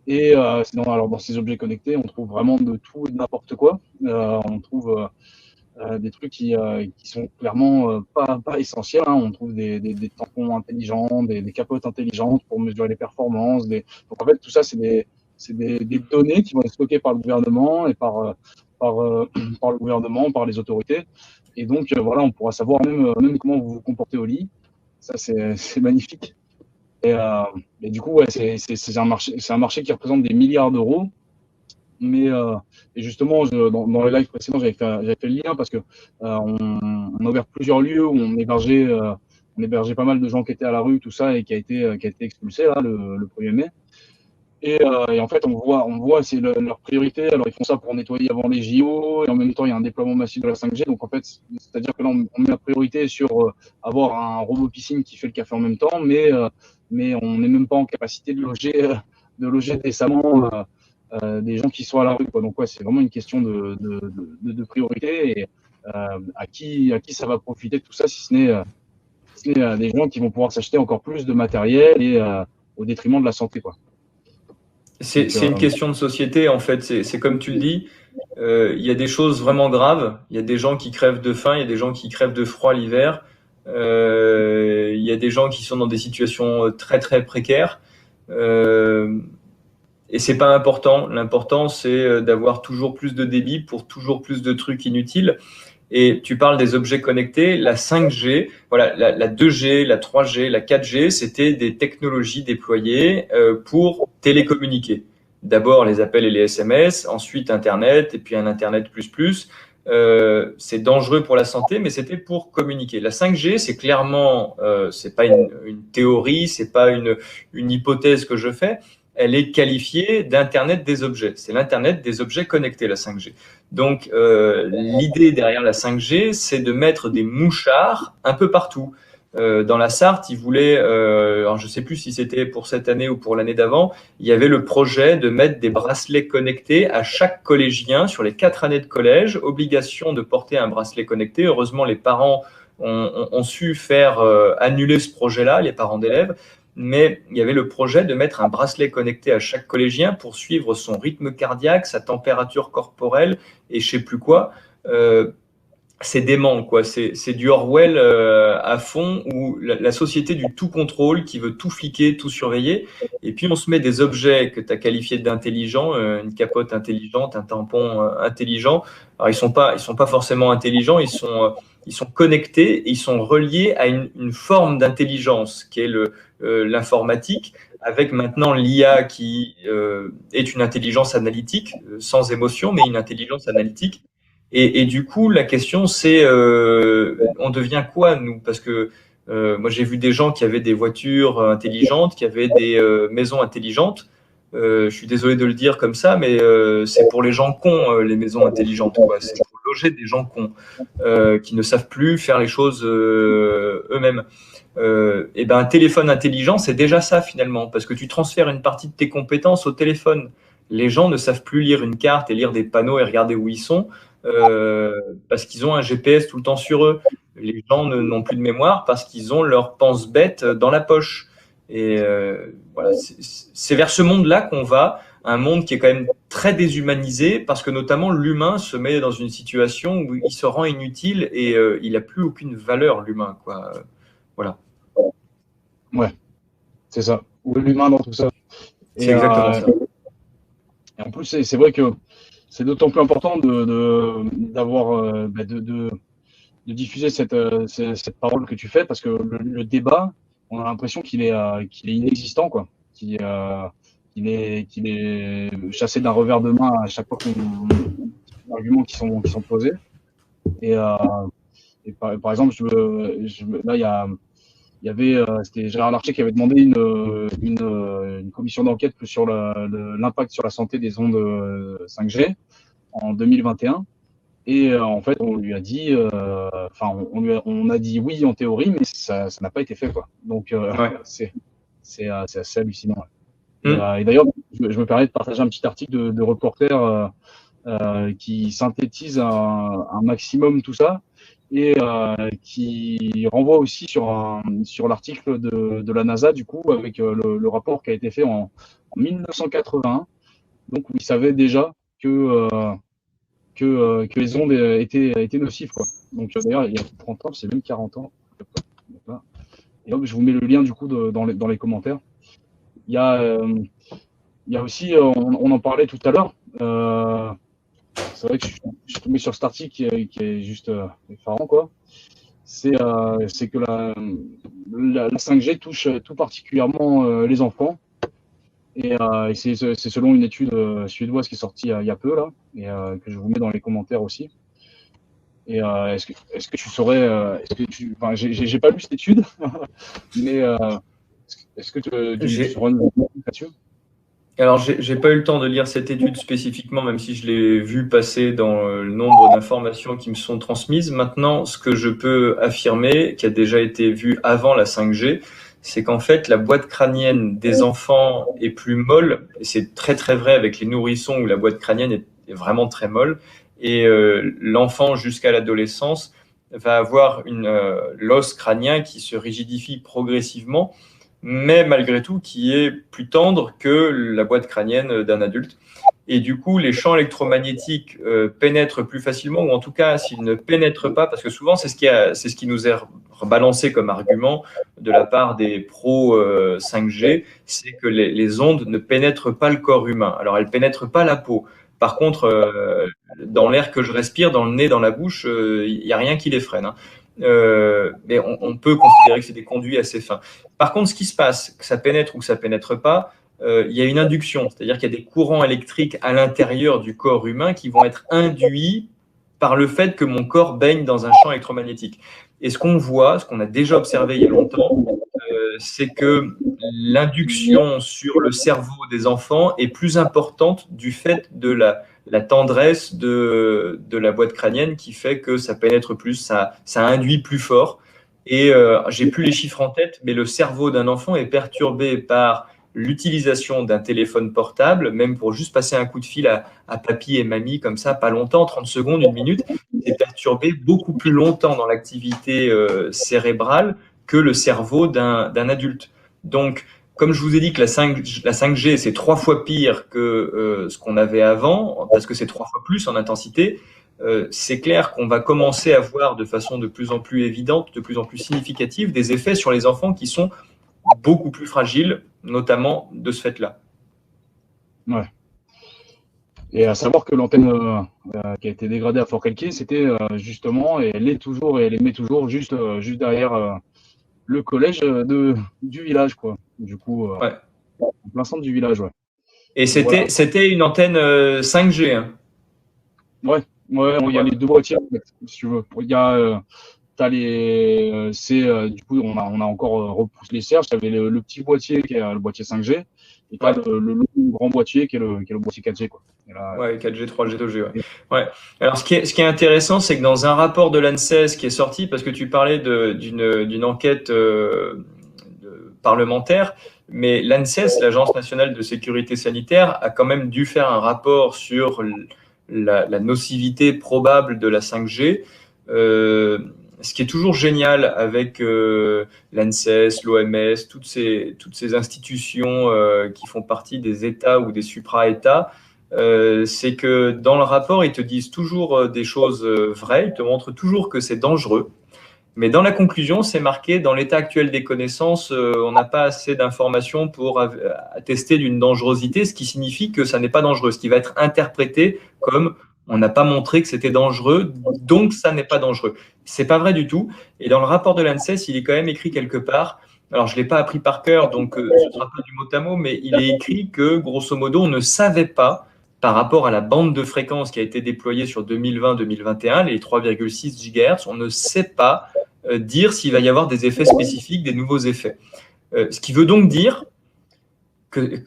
Et alors dans ces objets connectés, on trouve vraiment de tout et de n'importe quoi. On trouve des trucs qui sont clairement pas essentiels, hein. On trouve des tampons intelligents, des capotes intelligentes pour mesurer les performances. Donc en fait, tout ça, des données qui vont être stockées par le gouvernement et par, euh, par le gouvernement, par les autorités. Et donc voilà, on pourra savoir même comment vous vous comportez au lit. Ça, c'est magnifique. Et du coup, ouais, c'est un marché qui représente des milliards d'euros. Mais et justement, dans les lives précédents, j'avais fait le lien parce que on a ouvert plusieurs lieux où on hébergeait pas mal de gens qui étaient à la rue, tout ça, et qui a été expulsé là, le 1er mai. Et en fait, on voit c'est leur priorité. Alors, ils font ça pour nettoyer avant les JO, et en même temps, il y a un déploiement massif de la 5G. Donc, en fait, c'est-à-dire que là, on met la priorité sur avoir un robot piscine qui fait le café en même temps, mais on n'est même pas en capacité de loger décemment des gens qui sont à la rue, quoi. Donc, ouais, c'est vraiment une question de priorité. Et à qui ça va profiter de tout ça, si ce n'est des gens qui vont pouvoir s'acheter encore plus de matériel et au détriment de la santé, quoi. Donc,
C'est une question de société, en fait. C'est comme tu le dis, il y a des choses vraiment graves. Il y a des gens qui crèvent de faim, il y a des gens qui crèvent de froid l'hiver. Il y a des gens qui sont dans des situations très très précaires. Euh, et c'est pas important. L'important, c'est d'avoir toujours plus de débit pour toujours plus de trucs inutiles. Et tu parles des objets connectés, la 5G, voilà, la 2G, la 3G, la 4G, c'était des technologies déployées pour télécommuniquer. D'abord les appels et les SMS, ensuite Internet, et puis un Internet plus plus. C'est dangereux pour la santé, mais c'était pour communiquer. La 5G, c'est clairement, c'est pas une théorie, c'est pas une hypothèse que je fais. Elle est qualifiée d'Internet des objets. C'est l'Internet des objets connectés, la 5G. Donc, l'idée derrière la 5G, c'est de mettre des mouchards un peu partout. Dans la Sarthe, ils voulaient, alors je sais plus si c'était pour cette année ou pour l'année d'avant, il y avait le projet de mettre des bracelets connectés à chaque collégien sur les 4 années de collège, obligation de porter un bracelet connecté. Heureusement, les parents ont su faire annuler ce projet-là, les parents d'élèves, mais il y avait le projet de mettre un bracelet connecté à chaque collégien pour suivre son rythme cardiaque, sa température corporelle et je sais plus quoi. C'est dément, quoi. C'est du Orwell à fond, où la société du tout contrôle qui veut tout fliquer, tout surveiller. Et puis on se met des objets que tu as qualifiés d'intelligents, une capote intelligente, un tampon intelligent. Alors ils sont pas forcément intelligents, ils sont connectés et ils sont reliés à une forme d'intelligence qui est l'informatique, avec maintenant l'IA qui est une intelligence analytique, sans émotion, mais une intelligence analytique. Et du coup, la question, c'est on devient quoi, nous? Parce que moi, j'ai vu des gens qui avaient des voitures intelligentes, qui avaient des maisons intelligentes. Je suis désolé de le dire comme ça, mais c'est pour les gens cons, les maisons intelligentes, quoi. C'est pour loger des gens cons qui ne savent plus faire les choses eux-mêmes. Et ben, un téléphone intelligent, c'est déjà ça finalement, parce que tu transfères une partie de tes compétences au téléphone. Les gens ne savent plus lire une carte et lire des panneaux et regarder où ils sont parce qu'ils ont un GPS tout le temps sur eux. Les gens n'ont plus de mémoire parce qu'ils ont leur pense-bête dans la poche. Et voilà, c'est vers ce monde-là qu'on va, un monde qui est quand même très déshumanisé parce que notamment l'humain se met dans une situation où il se rend inutile et il n'a plus aucune valeur, l'humain, quoi. Voilà.
Ouais, c'est ça. Où est l'humain dans tout ça?
C'est exactement ça.
Et en plus, c'est vrai que c'est d'autant plus important d'avoir, de diffuser cette parole que tu fais, parce que le débat, on a l'impression qu'il est inexistant, quoi. Qu'il est chassé d'un revers de main à chaque fois qu'on des arguments qui sont posés. Et par exemple, là, il y avait, c'était Gérard Larcher qui avait demandé une commission d'enquête sur l'impact sur la santé des ondes 5G en 2021. Et en fait, on lui a dit, on a dit oui en théorie, mais ça n'a pas été fait, quoi. Donc,
Ouais.
c'est assez hallucinant. Ouais. Et d'ailleurs, je me permets de partager un petit article de reporter qui synthétise un maximum tout ça et qui renvoie aussi sur l'article de la NASA, du coup, avec le rapport qui a été fait en 1981, donc où ils savaient déjà que les ondes étaient nocives, quoi. Donc d'ailleurs, il y a 30 ans, c'est même 40 ans. Et hop, je vous mets le lien du coup dans les commentaires. Il y a aussi, on en parlait tout à l'heure, c'est vrai que je suis tombé sur cet article qui est juste effarant, quoi. C'est que la 5G touche tout particulièrement les enfants. Et c'est selon une étude suédoise qui est sortie il y a peu, là, et que je vous mets dans les commentaires aussi. Et est-ce que tu saurais, enfin, j'ai pas lu cette étude, mais est-ce que tu saurais nous dire là-dessus?
Alors, j'ai pas eu le temps de lire cette étude spécifiquement, même si je l'ai vu passer dans le nombre d'informations qui me sont transmises. Maintenant, ce que je peux affirmer, qui a déjà été vu avant la 5G, c'est qu'en fait, la boîte crânienne des enfants est plus molle, et c'est très très vrai avec les nourrissons où la boîte crânienne est vraiment très molle, et l'enfant jusqu'à l'adolescence va avoir l'os crânien qui se rigidifie progressivement, mais malgré tout qui est plus tendre que la boîte crânienne d'un adulte. Et du coup, les champs électromagnétiques pénètrent plus facilement, ou en tout cas, s'ils ne pénètrent pas, parce que souvent, c'est ce qui nous est rebalancé comme argument de la part des pros 5G, c'est que les ondes ne pénètrent pas le corps humain. Alors, elles pénètrent pas la peau. Par contre, dans l'air que je respire, dans le nez, dans la bouche, il n'y a rien qui les freine, hein. Mais on peut considérer que c'est des conduits assez fins. Par contre, ce qui se passe, que ça pénètre ou que ça pénètre pas, il y a une induction, c'est-à-dire qu'il y a des courants électriques à l'intérieur du corps humain qui vont être induits par le fait que mon corps baigne dans un champ électromagnétique. Et ce qu'on voit, ce qu'on a déjà observé il y a longtemps, c'est que l'induction sur le cerveau des enfants est plus importante du fait de la tendresse de la boîte crânienne qui fait que ça pénètre plus, ça induit plus fort. Et j'ai plus les chiffres en tête, mais le cerveau d'un enfant est perturbé par l'utilisation d'un téléphone portable, même pour juste passer un coup de fil à papy et mamie, comme ça, pas longtemps, 30 secondes, une minute, est perturbé beaucoup plus longtemps dans l'activité cérébrale que le cerveau d'un adulte. Donc, comme je vous ai dit que la 5G, c'est 3 fois pire que ce qu'on avait avant, parce que c'est 3 fois plus en intensité, c'est clair qu'on va commencer à voir de façon de plus en plus évidente, de plus en plus significative, des effets sur les enfants qui sont beaucoup plus fragiles, notamment de ce fait-là.
Ouais. Et à savoir que l'antenne qui a été dégradée à Forcalquier, c'était justement, et elle est toujours, et elle émet toujours juste derrière le collège du village, quoi. Du coup,
Ouais.
en plein centre du village, ouais.
Et
Voilà.
c'était une antenne 5G, hein.
Ouais, il y a les deux boîtiers, en fait, si tu veux. Il y a, t'as les, du coup, on a encore repoussé les serges. T'avais le petit boîtier qui est le boîtier 5G, et t'as
Ouais.
le grand boîtier qui est le boîtier 4G, quoi. Et là,
Ouais, 4G, 3G, 2G, ouais. Ouais. Alors, ce qui est intéressant, c'est que dans un rapport de l'ANSES qui est sorti, parce que tu parlais d'une enquête parlementaire, mais l'ANSES, l'Agence nationale de sécurité sanitaire, a quand même dû faire un rapport sur la nocivité probable de la 5G. Ce qui est toujours génial avec l'ANSES, l'OMS, toutes ces institutions qui font partie des États ou des supra-États, c'est que dans le rapport, ils te disent toujours des choses vraies, ils te montrent toujours que c'est dangereux. Mais dans la conclusion, c'est marqué, dans l'état actuel des connaissances, on n'a pas assez d'informations pour attester d'une dangerosité, ce qui signifie que ça n'est pas dangereux, ce qui va être interprété comme on n'a pas montré que c'était dangereux, donc ça n'est pas dangereux. C'est pas vrai du tout. Et dans le rapport de l'ANSES, il est quand même écrit quelque part, alors je l'ai pas appris par cœur, donc ce sera pas du mot à mot, mais il est écrit que, grosso modo, on ne savait pas, par rapport à la bande de fréquence qui a été déployée sur 2020-2021, les 3,6 GHz, on ne sait pas dire s'il va y avoir des effets spécifiques, des nouveaux effets. Ce qui veut donc dire,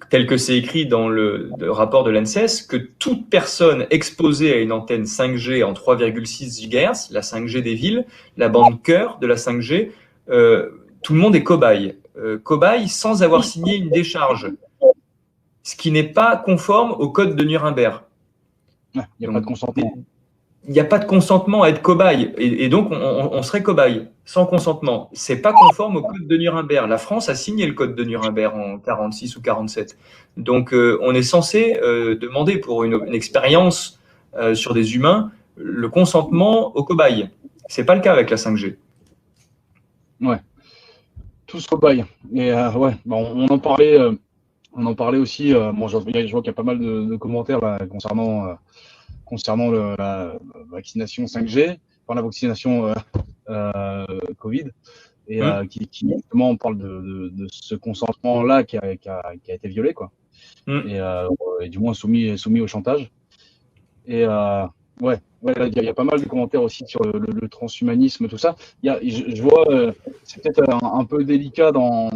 tel que c'est écrit dans le rapport de l'ANSES, que toute personne exposée à une antenne 5G en 3,6 GHz, la 5G des villes, la bande cœur de la 5G, tout le monde est cobaye. Cobaye sans avoir signé une décharge, ce qui n'est pas conforme au code de Nuremberg.
il n'y a pas de consentement.
Il n'y a pas de consentement à être cobaye. Et donc, on serait cobaye sans consentement. Ce n'est pas conforme au code de Nuremberg. La France a signé le code de Nuremberg en 46 ou 47. Donc, on est censé demander pour une expérience sur des humains le consentement aux cobayes. Ce n'est pas le cas avec la 5G.
Ouais, tous cobayes. Et ouais, bon, on en parlait aussi. Bon, je vois qu'il y a pas mal de commentaires là, concernant la vaccination 5G, enfin la vaccination Covid, et qui justement parle de ce consentement-là qui a été violé, quoi. Et du moins soumis au chantage. Et ouais, il y a pas mal de commentaires aussi sur le transhumanisme, tout ça. Je vois, c'est peut-être un peu délicat d'en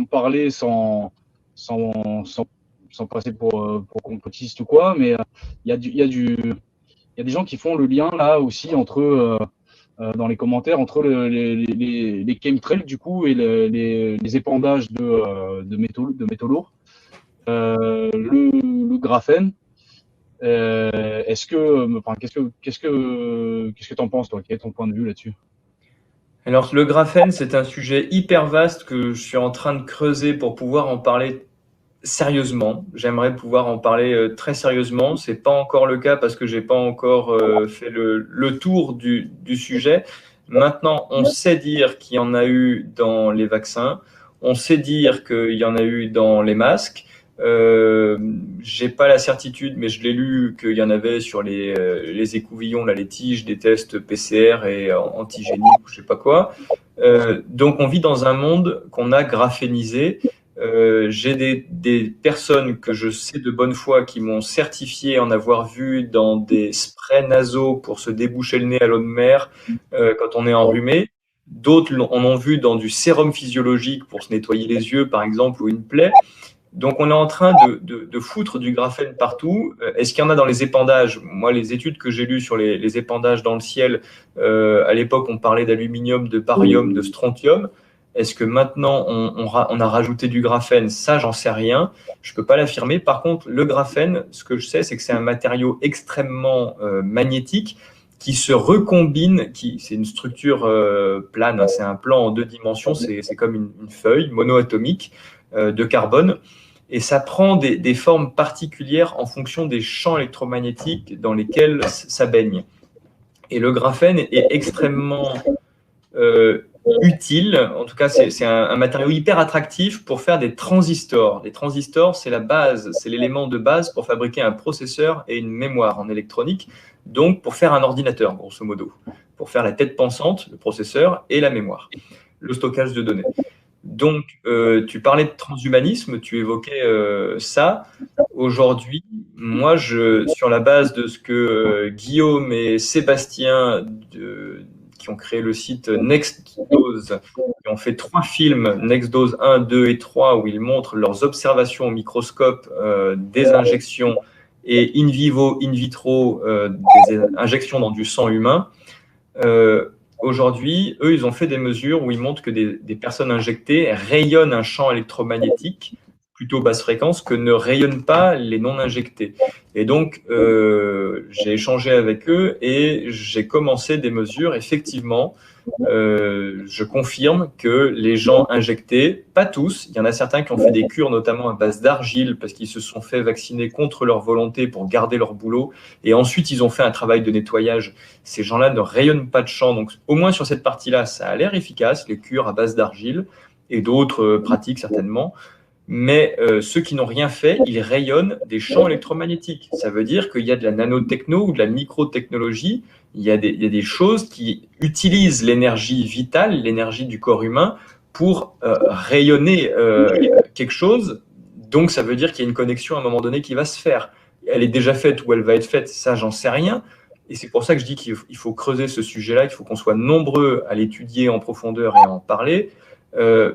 parler sans passer pour complotiste ou quoi, mais il y a des gens qui font le lien là aussi entre dans les commentaires entre les chemtrails du coup et les épandages de métaux lourds, le graphène. Qu'est-ce que t'en penses, toi? Quel est ton point de vue là-dessus?
Alors, le graphène, c'est un sujet hyper vaste que je suis en train de creuser pour pouvoir en parler sérieusement. J'aimerais pouvoir en parler très sérieusement. C'est pas encore le cas parce que j'ai pas encore fait le tour du sujet. Maintenant, on sait dire qu'il y en a eu dans les vaccins. On sait dire qu'il y en a eu dans les masques. J'ai pas la certitude, mais je l'ai lu qu'il y en avait sur les écouvillons, là, les tiges des tests PCR et antigéniques ou je sais pas quoi. Donc on vit dans un monde qu'on a graphénisé. J'ai des personnes que je sais de bonne foi qui m'ont certifié en avoir vu dans des sprays nasaux pour se déboucher le nez à l'eau de mer quand on est enrhumé. D'autres en ont vu dans du sérum physiologique pour se nettoyer les yeux, par exemple, ou une plaie. Donc, on est en train de foutre du graphène partout. Est-ce qu'il y en a dans les épandages? Moi, les études que j'ai lues sur les épandages dans le ciel, à l'époque, on parlait d'aluminium, de barium, de strontium. Est-ce que maintenant, on a rajouté du graphène? Ça, j'en sais rien. Je peux pas l'affirmer. Par contre, le graphène, ce que je sais, c'est que c'est un matériau extrêmement magnétique qui se recombine, c'est une structure plane, hein, c'est un plan en 2 dimensions, c'est comme une feuille monoatomique de carbone, et ça prend des formes particulières en fonction des champs électromagnétiques dans lesquels ça baigne. Et le graphène est extrêmement utile, en tout cas c'est un matériau hyper attractif pour faire des transistors. Les transistors, c'est la base, c'est l'élément de base pour fabriquer un processeur et une mémoire en électronique, donc pour faire un ordinateur, grosso modo, pour faire la tête pensante, le processeur et la mémoire, le stockage de données. Donc, tu parlais de transhumanisme, tu évoquais ça. Aujourd'hui, moi, sur la base de ce que Guillaume et Sébastien, qui ont créé le site NextDose, qui ont fait 3 films, NextDose 1, 2 et 3, où ils montrent leurs observations au microscope des injections et in vivo, in vitro, des injections dans du sang humain. Aujourd'hui, eux, ils ont fait des mesures où ils montrent que des personnes injectées rayonnent un champ électromagnétique plutôt basse fréquence que ne rayonnent pas les non injectés. Et donc, j'ai échangé avec eux et j'ai commencé des mesures. Effectivement, je confirme que les gens injectés, pas tous, il y en a certains qui ont fait des cures notamment à base d'argile parce qu'ils se sont fait vacciner contre leur volonté pour garder leur boulot, et ensuite ils ont fait un travail de nettoyage. Ces gens-là ne rayonnent pas de champ, donc au moins sur cette partie-là, ça a l'air efficace, les cures à base d'argile et d'autres pratiques certainement. Mais ceux qui n'ont rien fait, ils rayonnent des champs électromagnétiques. Ça veut dire qu'il y a de la nanotechno ou de la microtechnologie, il y a des choses qui utilisent l'énergie vitale, l'énergie du corps humain, pour rayonner quelque chose. Donc ça veut dire qu'il y a une connexion à un moment donné qui va se faire. Elle est déjà faite ou elle va être faite, ça j'en sais rien. Et c'est pour ça que je dis qu'il faut creuser ce sujet-là, qu'il faut qu'on soit nombreux à l'étudier en profondeur et à en parler.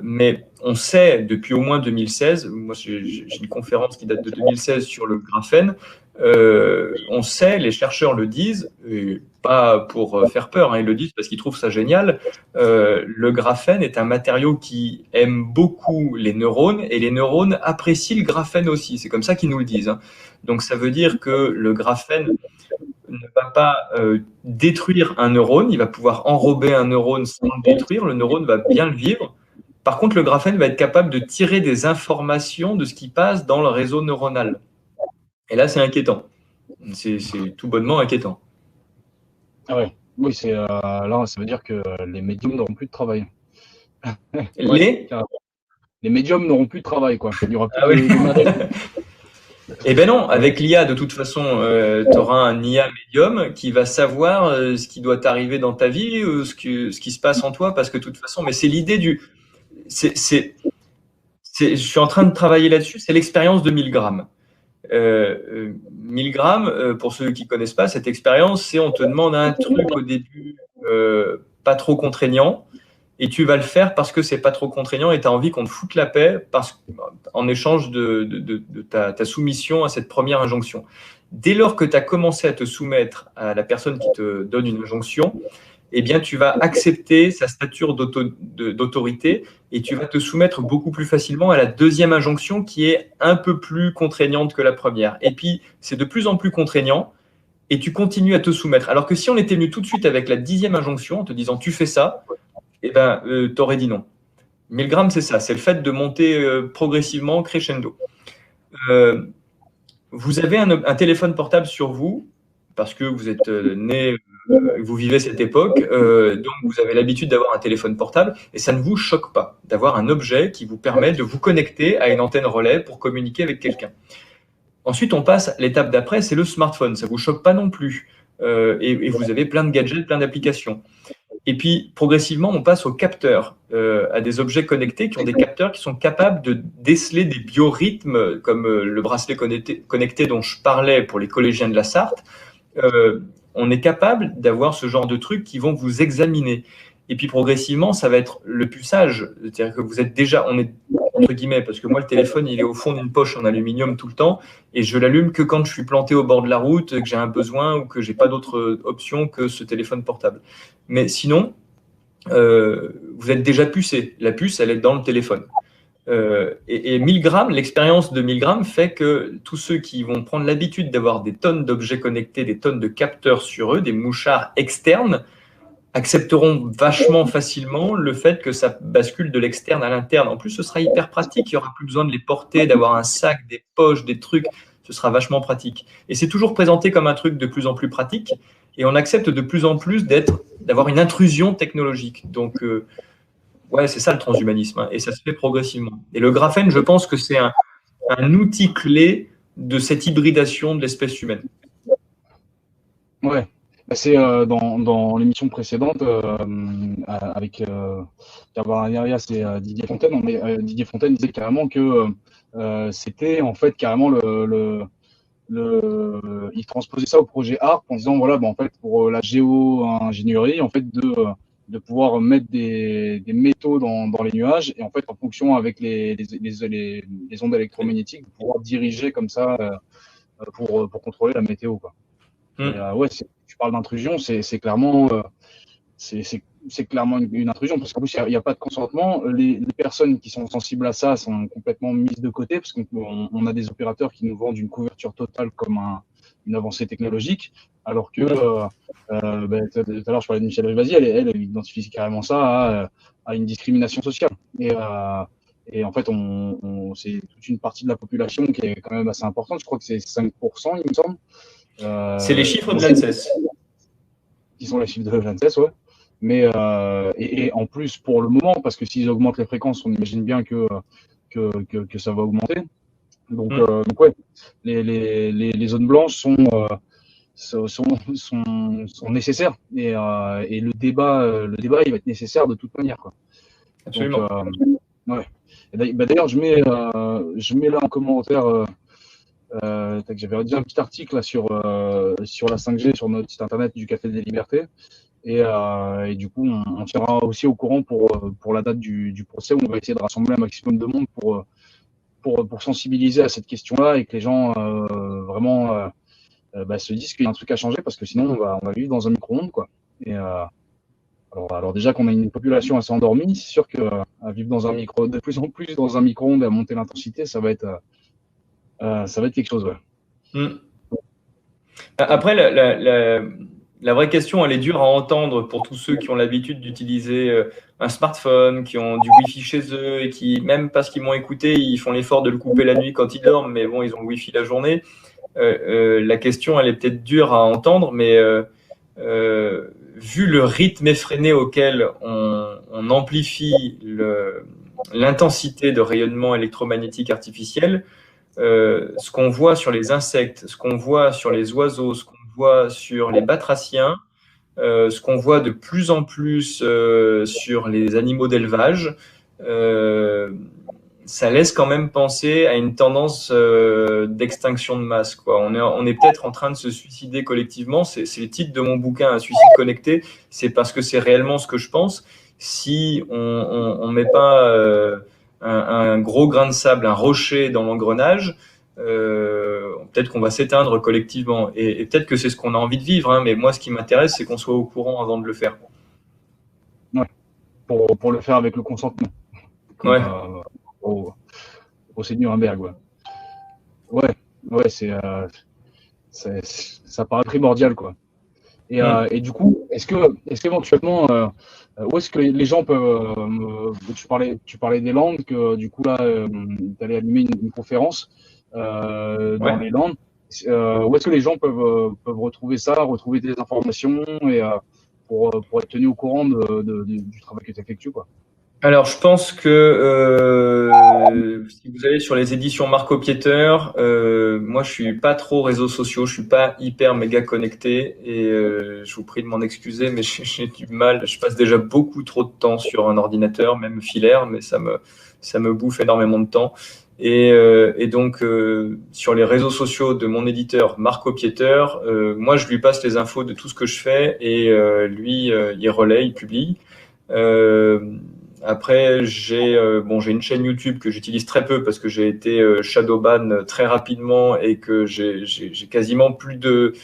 Mais on sait depuis au moins 2016, moi j'ai une conférence qui date de 2016 sur le graphène, on sait, les chercheurs le disent, et pas pour faire peur, hein, ils le disent parce qu'ils trouvent ça génial, le graphène est un matériau qui aime beaucoup les neurones, et les neurones apprécient le graphène aussi, c'est comme ça qu'ils nous le disent, hein. Donc ça veut dire que le graphène ne va pas détruire un neurone, il va pouvoir enrober un neurone sans le détruire, le neurone va bien le vivre. Par contre, le graphène va être capable de tirer des informations de ce qui passe dans le réseau neuronal. Et là, c'est inquiétant. C'est tout bonnement inquiétant.
Ah ouais. Oui, là, ça veut dire que les médiums n'auront plus de travail.
Ouais,
les médiums n'auront plus de travail, quoi. Il n'y aura plus
oui.
de main-d'œuvre.
Eh bien non, avec l'IA, de toute façon, tu auras un IA médium qui va savoir ce qui doit t'arriver dans ta vie, ce qui se passe en toi, parce que de toute façon, mais c'est l'idée je suis en train de travailler là-dessus, c'est l'expérience de 1000 grammes. 1000 grammes, pour ceux qui connaissent pas, cette expérience, c'est on te demande un truc au début pas trop contraignant, et tu vas le faire parce que c'est pas trop contraignant et tu as envie qu'on te foute la paix en échange de ta soumission à cette première injonction. Dès lors que tu as commencé à te soumettre à la personne qui te donne une injonction, eh bien, tu vas accepter sa stature d'autorité et tu vas te soumettre beaucoup plus facilement à la deuxième injonction qui est un peu plus contraignante que la première. Et puis, c'est de plus en plus contraignant et tu continues à te soumettre. Alors que si on était venu tout de suite avec la 10e injonction en te disant « tu fais ça », eh ben, tu aurais dit non. 1000 grammes, c'est ça, c'est le fait de monter progressivement, crescendo. Vous avez un téléphone portable sur vous, parce que vous êtes né vous vivez cette époque, donc vous avez l'habitude d'avoir un téléphone portable et ça ne vous choque pas d'avoir un objet qui vous permet de vous connecter à une antenne relais pour communiquer avec quelqu'un. Ensuite, on passe à l'étape d'après, c'est le smartphone. Ça vous choque pas non plus. Et vous avez plein de gadgets, plein d'applications. Et puis, progressivement, on passe aux capteurs, à des objets connectés qui ont des capteurs qui sont capables de déceler des biorhythmes, comme le bracelet connecté dont je parlais pour les collégiens de la Sarthe. On est capable d'avoir ce genre de trucs qui vont vous examiner. Et puis, progressivement, ça va être le puçage. C'est-à-dire que vous êtes déjà, on est entre guillemets, parce que moi, le téléphone, il est au fond d'une poche en aluminium tout le temps, et je l'allume que quand je suis planté au bord de la route, que j'ai un besoin ou que j'ai pas d'autre option que ce téléphone portable. Mais sinon, vous êtes déjà pucé. La puce, elle est dans le téléphone. Et 1000 grammes, l'expérience de 1000 grammes fait que tous ceux qui vont prendre l'habitude d'avoir des tonnes d'objets connectés, des tonnes de capteurs sur eux, des mouchards externes, accepteront vachement facilement le fait que ça bascule de l'externe à l'interne. En plus, ce sera hyper pratique. Il n'y aura plus besoin de les porter, d'avoir un sac, des poches, des trucs. Ce sera vachement pratique. Et c'est toujours présenté comme un truc de plus en plus pratique. Et on accepte de plus en plus d'avoir une intrusion technologique. Donc, ouais, c'est ça le transhumanisme. Hein, et ça se fait progressivement. Et le graphène, je pense que c'est un outil clé de cette hybridation de l'espèce humaine.
Ouais. C'est dans l'émission précédente avec Caravaria, c'est Didier Fontaine. Didier Fontaine disait carrément que c'était en fait carrément il transposait ça au projet ARP en disant voilà, en fait pour la géo-ingénierie, en fait de pouvoir mettre des métaux dans les nuages et en fait en fonction avec les ondes électromagnétiques, de pouvoir diriger comme ça pour contrôler la météo, quoi. Et, ouais, tu parles d'intrusion, c'est clairement, c'est clairement une intrusion parce qu'en plus il n'y a pas de consentement. Les personnes qui sont sensibles à ça sont complètement mises de côté parce qu'on a des opérateurs qui nous vendent une couverture totale comme une avancée technologique, alors que tout à l'heure je parlais de Michel Rivasi, elle identifie carrément ça à une discrimination sociale. Et en fait, c'est toute une partie de la population qui est quand même assez importante. Je crois que c'est 5%, il me semble.
C'est les chiffres de l'ANSES.
Qui sont les chiffres de l'ANSES, ouais. Mais et en plus, pour le moment, parce que s'ils augmentent les fréquences, on imagine bien que ça va augmenter. Donc ouais, les zones blanches sont nécessaires. Et le débat, il va être nécessaire de toute manière, quoi.
Absolument.
Donc, ouais. D'ailleurs, je mets là en commentaire. J'avais dit un petit article là, sur la 5G sur notre site internet du Café des Libertés. Et du coup, on tiendra aussi au courant pour la date du procès où on va essayer de rassembler un maximum de monde pour sensibiliser à cette question-là et que les gens vraiment se disent qu'il y a un truc à changer parce que sinon on va vivre dans un micro-ondes, quoi. Et alors déjà qu'on a une population assez endormie, c'est sûr que à vivre de plus en plus dans un micro-ondes et à monter l'intensité, ça va être quelque chose, ouais.
Après, la vraie question, elle est dure à entendre pour tous ceux qui ont l'habitude d'utiliser un smartphone, qui ont du Wi-Fi chez eux et qui, même parce qu'ils m'ont écouté, ils font l'effort de le couper la nuit quand ils dorment, mais bon, ils ont le Wi-Fi la journée. La question, elle est peut-être dure à entendre, mais vu le rythme effréné auquel on amplifie l'intensité de rayonnement électromagnétique artificiel, ce qu'on voit sur les insectes, ce qu'on voit sur les oiseaux, ce qu'on voit sur les batraciens, ce qu'on voit de plus en plus sur les animaux d'élevage, ça laisse quand même penser à une tendance d'extinction de masse, quoi. On est peut-être en train de se suicider collectivement. C'est le titre de mon bouquin, Un suicide connecté. C'est parce que c'est réellement ce que je pense. Si on met pas un gros grain de sable, un rocher dans l'engrenage, peut-être qu'on va s'éteindre collectivement. Et peut-être que c'est ce qu'on a envie de vivre, hein, mais moi, ce qui m'intéresse, c'est qu'on soit au courant avant de le faire.
Ouais, pour le faire avec le consentement.
Ouais.
Au Nuremberg, ouais. Ouais, ça paraît primordial, quoi. Et du coup, est-ce qu'éventuellement, où est-ce que les gens peuvent. Tu parlais des Landes, que du coup, là, tu allais animer une conférence dans les Landes. où est-ce que les gens peuvent retrouver ça, retrouver des informations et pour être tenu au courant du travail que tu effectues, quoi.
Alors, je pense que si vous allez sur les éditions Marco Pieter, moi, je suis pas trop réseaux sociaux, je suis pas hyper méga connecté et je vous prie de m'en excuser, mais j'ai du mal. Je passe déjà beaucoup trop de temps sur un ordinateur, même filaire, mais ça me bouffe énormément de temps. Et donc, sur les réseaux sociaux de mon éditeur Marco Pieter, moi, je lui passe les infos de tout ce que je fais et lui, il relaie, il publie. Euh, Après, j'ai une chaîne YouTube que j'utilise très peu parce que j'ai été shadowban très rapidement et que j'ai quasiment plus de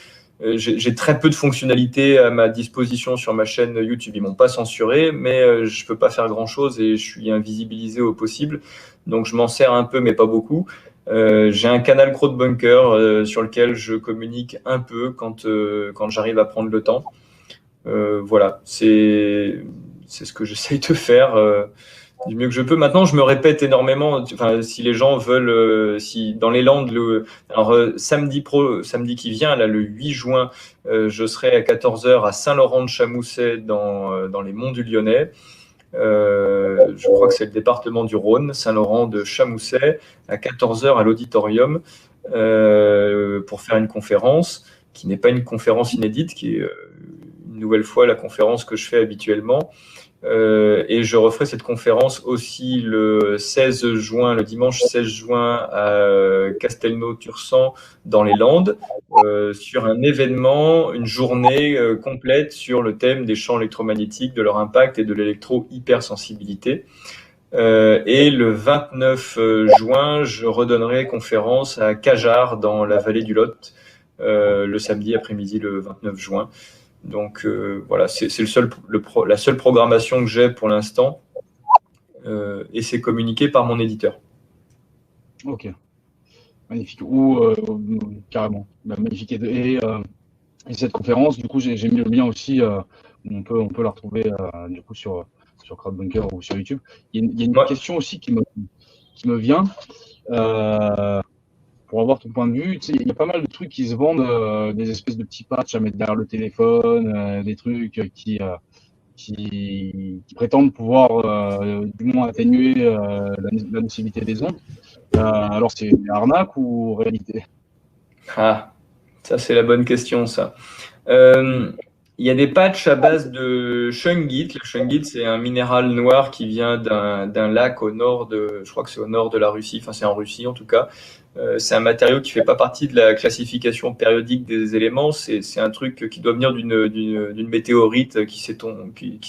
j'ai très peu de fonctionnalités à ma disposition sur ma chaîne YouTube. Ils m'ont pas censuré, mais je peux pas faire grand-chose et je suis invisibilisé au possible. Donc je m'en sers un peu, mais pas beaucoup. J'ai un canal Crowdbunker sur lequel je communique un peu quand j'arrive à prendre le temps. Voilà, c'est ce que j'essaye de faire du mieux que je peux. Maintenant, je me répète énormément. Enfin, si les gens veulent, si dans les Landes, alors samedi qui vient, là, le 8 juin, je serai à 14 heures à Saint-Laurent-de-Chamousset dans les Monts du Lyonnais. Je crois que c'est le département du Rhône, Saint-Laurent de Chamousset, à 14 heures à l'auditorium pour faire une conférence qui n'est pas une conférence inédite, qui est une nouvelle fois la conférence que je fais habituellement. Et je referai cette conférence aussi le 16 juin, le dimanche 16 juin à Castelnau-Tursan dans les Landes, sur un événement, une journée complète sur le thème des champs électromagnétiques, de leur impact et de l'électro-hypersensibilité. Et le 29 juin, je redonnerai conférence à Cajarc dans la vallée du Lot, le samedi après-midi, le 29 juin. Donc voilà, c'est la seule programmation que j'ai pour l'instant et c'est communiqué par mon éditeur.
Ok, magnifique. Ou carrément, bah, magnifique. Et cette conférence, du coup, j'ai mis le lien aussi. On peut la retrouver du coup sur Crowdbunker ou sur YouTube. Il y a une
Ouais.
question aussi qui me vient. Pour avoir ton point de vue, tu sais, il y a pas mal de trucs qui se vendent, des espèces de petits patchs à mettre derrière le téléphone, des trucs qui prétendent pouvoir du moins atténuer la nocivité des ondes. Alors c'est une arnaque ou réalité?
Ah, ça c'est la bonne question, ça. Il y a des patchs à base de shungite. Le shungite, c'est un minéral noir qui vient d'un lac au nord je crois que c'est au nord de la Russie, enfin c'est en Russie en tout cas. C'est un matériau qui fait pas partie de la classification périodique des éléments. C'est un truc qui doit venir d'une météorite qui s'est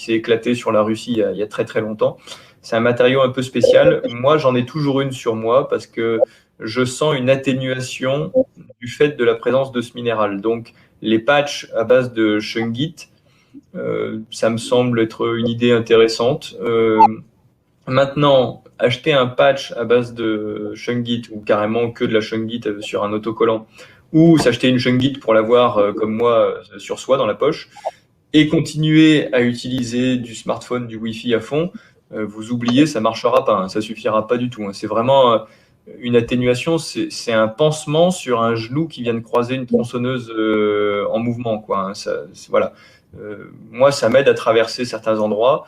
éclatée sur la Russie il y a très très longtemps. C'est un matériau un peu spécial. Moi, j'en ai toujours une sur moi parce que je sens une atténuation du fait de la présence de ce minéral. Donc, les patchs à base de shungite, ça me semble être une idée intéressante. Maintenant, acheter un patch à base de shungite ou carrément que de la shungite sur un autocollant ou s'acheter une shungite pour l'avoir comme moi sur soi dans la poche et continuer à utiliser du smartphone, du Wi-Fi à fond, vous oubliez, ça marchera pas, hein, ça suffira pas du tout. Hein. C'est vraiment une atténuation, c'est un pansement sur un genou qui vient de croiser une tronçonneuse en mouvement, quoi. Hein. Voilà. Moi, ça m'aide à traverser certains endroits.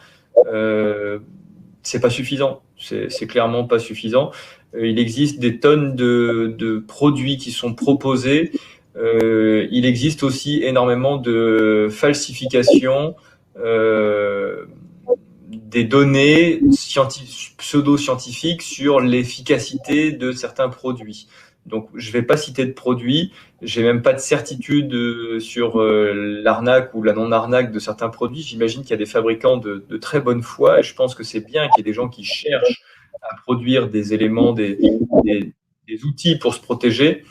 C'est pas suffisant. C'est clairement pas suffisant. Il existe des tonnes de produits qui sont proposés. Il existe aussi énormément de falsifications des données pseudo-scientifiques sur l'efficacité de certains produits. Donc, je ne vais pas citer de produits, j'ai même pas de certitude sur l'arnaque ou la non-arnaque de certains produits. J'imagine qu'il y a des fabricants de très bonne foi et je pense que c'est bien qu'il y ait des gens qui cherchent à produire des éléments, des outils pour se protéger.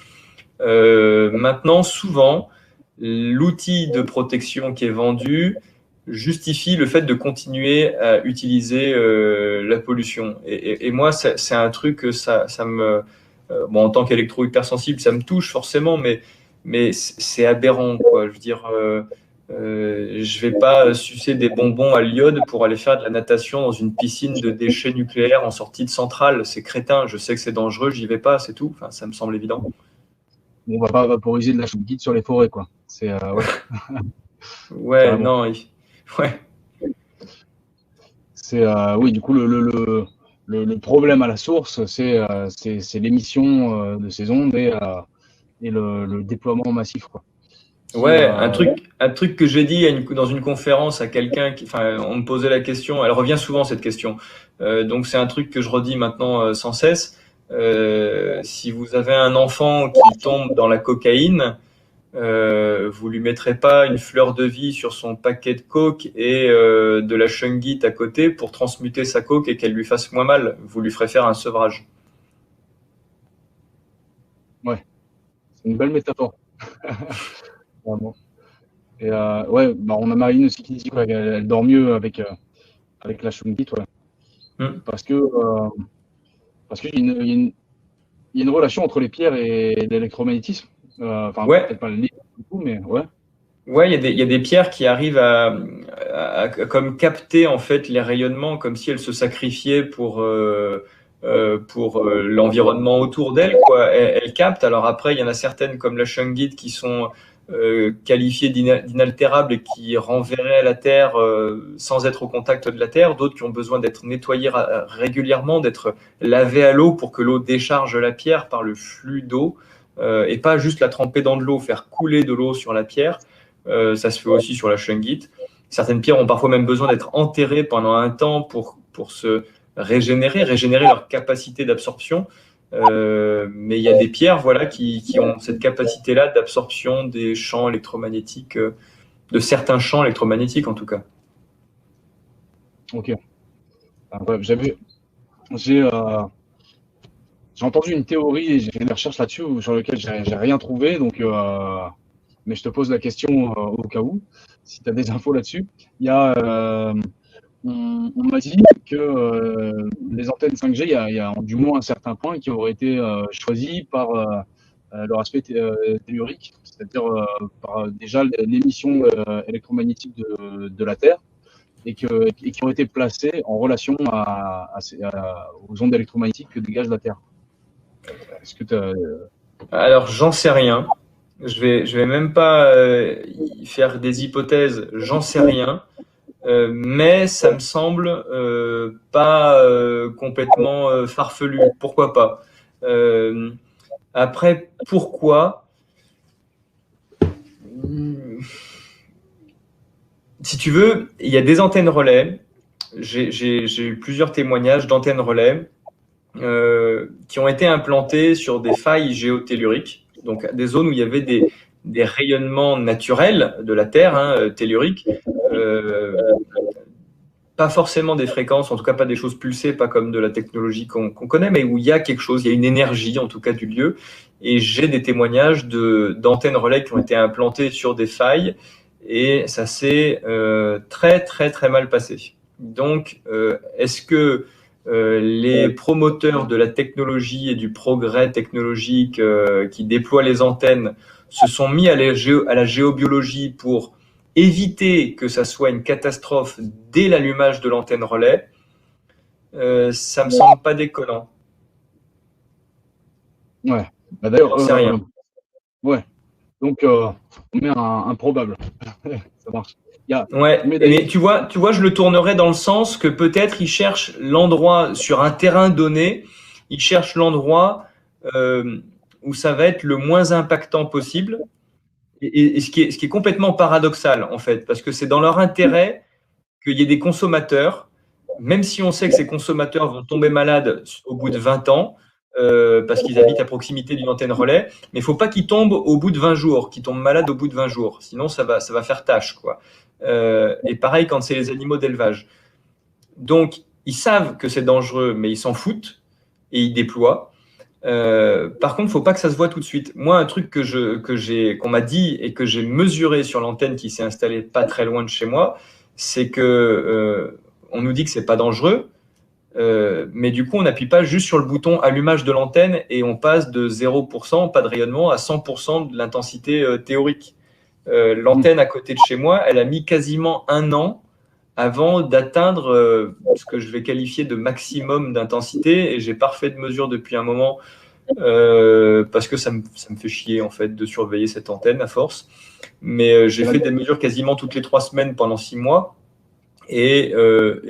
Maintenant, souvent, l'outil de protection qui est vendu justifie le fait de continuer à utiliser la pollution. Et moi, c'est un truc que ça me... bon, en tant qu'électro-hypersensible, ça me touche forcément, mais c'est aberrant, quoi. Je veux dire, je vais pas sucer des bonbons à l'iode pour aller faire de la natation dans une piscine de déchets nucléaires en sortie de centrale. C'est crétin. Je sais que c'est dangereux, j'y vais pas, c'est tout. Enfin, ça me semble évident.
on va pas vaporiser de la chaux de guide sur les forêts, quoi. C'est ouais,
Ouais,
carrément.
non, ouais.
C'est oui, du coup, le problème à la source, c'est l'émission de ces ondes et le déploiement massif, quoi. Qui,
Ouais, un truc que j'ai dit dans une conférence à quelqu'un enfin, on me posait la question, elle revient souvent cette question. Donc c'est un truc que je redis maintenant sans cesse. Si vous avez un enfant qui tombe dans la cocaïne, vous lui mettrez pas une fleur de vie sur son paquet de coke et de la shungite à côté pour transmuter sa coke et qu'elle lui fasse moins mal. Vous lui ferez faire un sevrage.
ouais, c'est une belle métaphore, vraiment. Et ouais, bah, on a Marine aussi qui dit qu'elle dort mieux avec la Shungite, ouais.
Hmm.
Parce que parce qu'il y a il y a une relation entre les pierres et l'électromagnétisme. Enfin,
Ouais,
peut-être pas le coup, mais ouais.
ouais, il y a des pierres qui arrivent à comme capter en fait les rayonnements, comme si elles se sacrifiaient pour l'environnement autour d'elles, quoi. Elles captent. Alors après, il y en a certaines comme la shungite qui sont qualifiées d'inaltérables et qui renverraient à la Terre sans être au contact de la Terre. D'autres qui ont besoin d'être nettoyées régulièrement, d'être lavées à l'eau pour que l'eau décharge la pierre par le flux d'eau. Et pas juste la tremper dans de l'eau, faire couler de l'eau sur la pierre. Ça se fait aussi sur la shungite. Certaines pierres ont parfois même besoin d'être enterrées pendant un temps pour se régénérer leur capacité d'absorption. Mais il y a des pierres voilà, qui ont cette capacité-là d'absorption des champs électromagnétiques, de certains champs électromagnétiques en tout cas.
Ok. Ouais, j'ai j'ai entendu une théorie et j'ai fait des recherches là-dessus sur lesquelles j'ai rien trouvé. Donc, mais je te pose la question au cas où, si tu as des infos là-dessus. Il y a, on m'a dit que les antennes 5G, il y a du moins un certain point qui aurait été choisi par leur aspect tellurique, c'est-à-dire par déjà l'émission électromagnétique de la Terre et qui ont été placés en relation aux ondes électromagnétiques que dégage la Terre. Est-ce que tu as...
Alors j'en sais rien. Je vais même pas faire des hypothèses. J'en sais rien. Mais ça me semble pas complètement farfelu. Pourquoi pas? Euh, Après, pourquoi? Si tu veux, il y a des antennes relais. J'ai eu plusieurs témoignages d'antennes relais qui ont été implantées sur des failles géotelluriques, donc des zones où il y avait des rayonnements naturels de la Terre, hein, telluriques, euh, pas forcément des fréquences, en tout cas pas des choses pulsées, pas comme de la technologie qu'on connaît, mais où il y a quelque chose, il y a une énergie en tout cas du lieu. Et j'ai des témoignages d'antennes relais qui ont été implantées sur des failles et ça s'est très très très mal passé. Donc, est-ce que les promoteurs de la technologie et du progrès technologique qui déploient les antennes se sont mis à la géobiologie pour éviter que ça soit une catastrophe dès l'allumage de l'antenne relais, ça me semble pas déconnant.
Ouais. Bah, d'ailleurs,
J'en sais rien.
ouais. Donc, on met un probable. Ça marche.
Ouais,
Mais d'ailleurs,
mais tu vois, je le tournerais dans le sens que peut-être ils cherchent l'endroit sur un terrain donné, ils cherchent l'endroit où ça va être le moins impactant possible. Et ce qui est complètement paradoxal en fait, parce que c'est dans leur intérêt qu'il y ait des consommateurs, même si on sait que ces consommateurs vont tomber malades au bout de 20 ans, parce qu'ils habitent à proximité d'une antenne relais, mais il ne faut pas qu'ils tombent au bout de 20 jours, qu'ils tombent malades au bout de 20 jours, sinon ça va faire tâche, quoi. Et pareil quand c'est les animaux d'élevage. Donc, ils savent que c'est dangereux, mais ils s'en foutent et ils déploient. Par contre, il ne faut pas que ça se voit tout de suite. Moi, un truc qu'on m'a dit et que j'ai mesuré sur l'antenne qui s'est installée pas très loin de chez moi, c'est que on nous dit que c'est pas dangereux, mais du coup, on n'appuie pas juste sur le bouton allumage de l'antenne et on passe de 0%, pas de rayonnement, à 100% de l'intensité théorique. L'antenne à côté de chez moi, elle a mis quasiment un an avant d'atteindre ce que je vais qualifier de maximum d'intensité et j'ai pas refait de mesure depuis un moment parce que ça me fait chier en fait de surveiller cette antenne à force. Mais j'ai fait des mesures quasiment toutes les 3 semaines pendant 6 mois et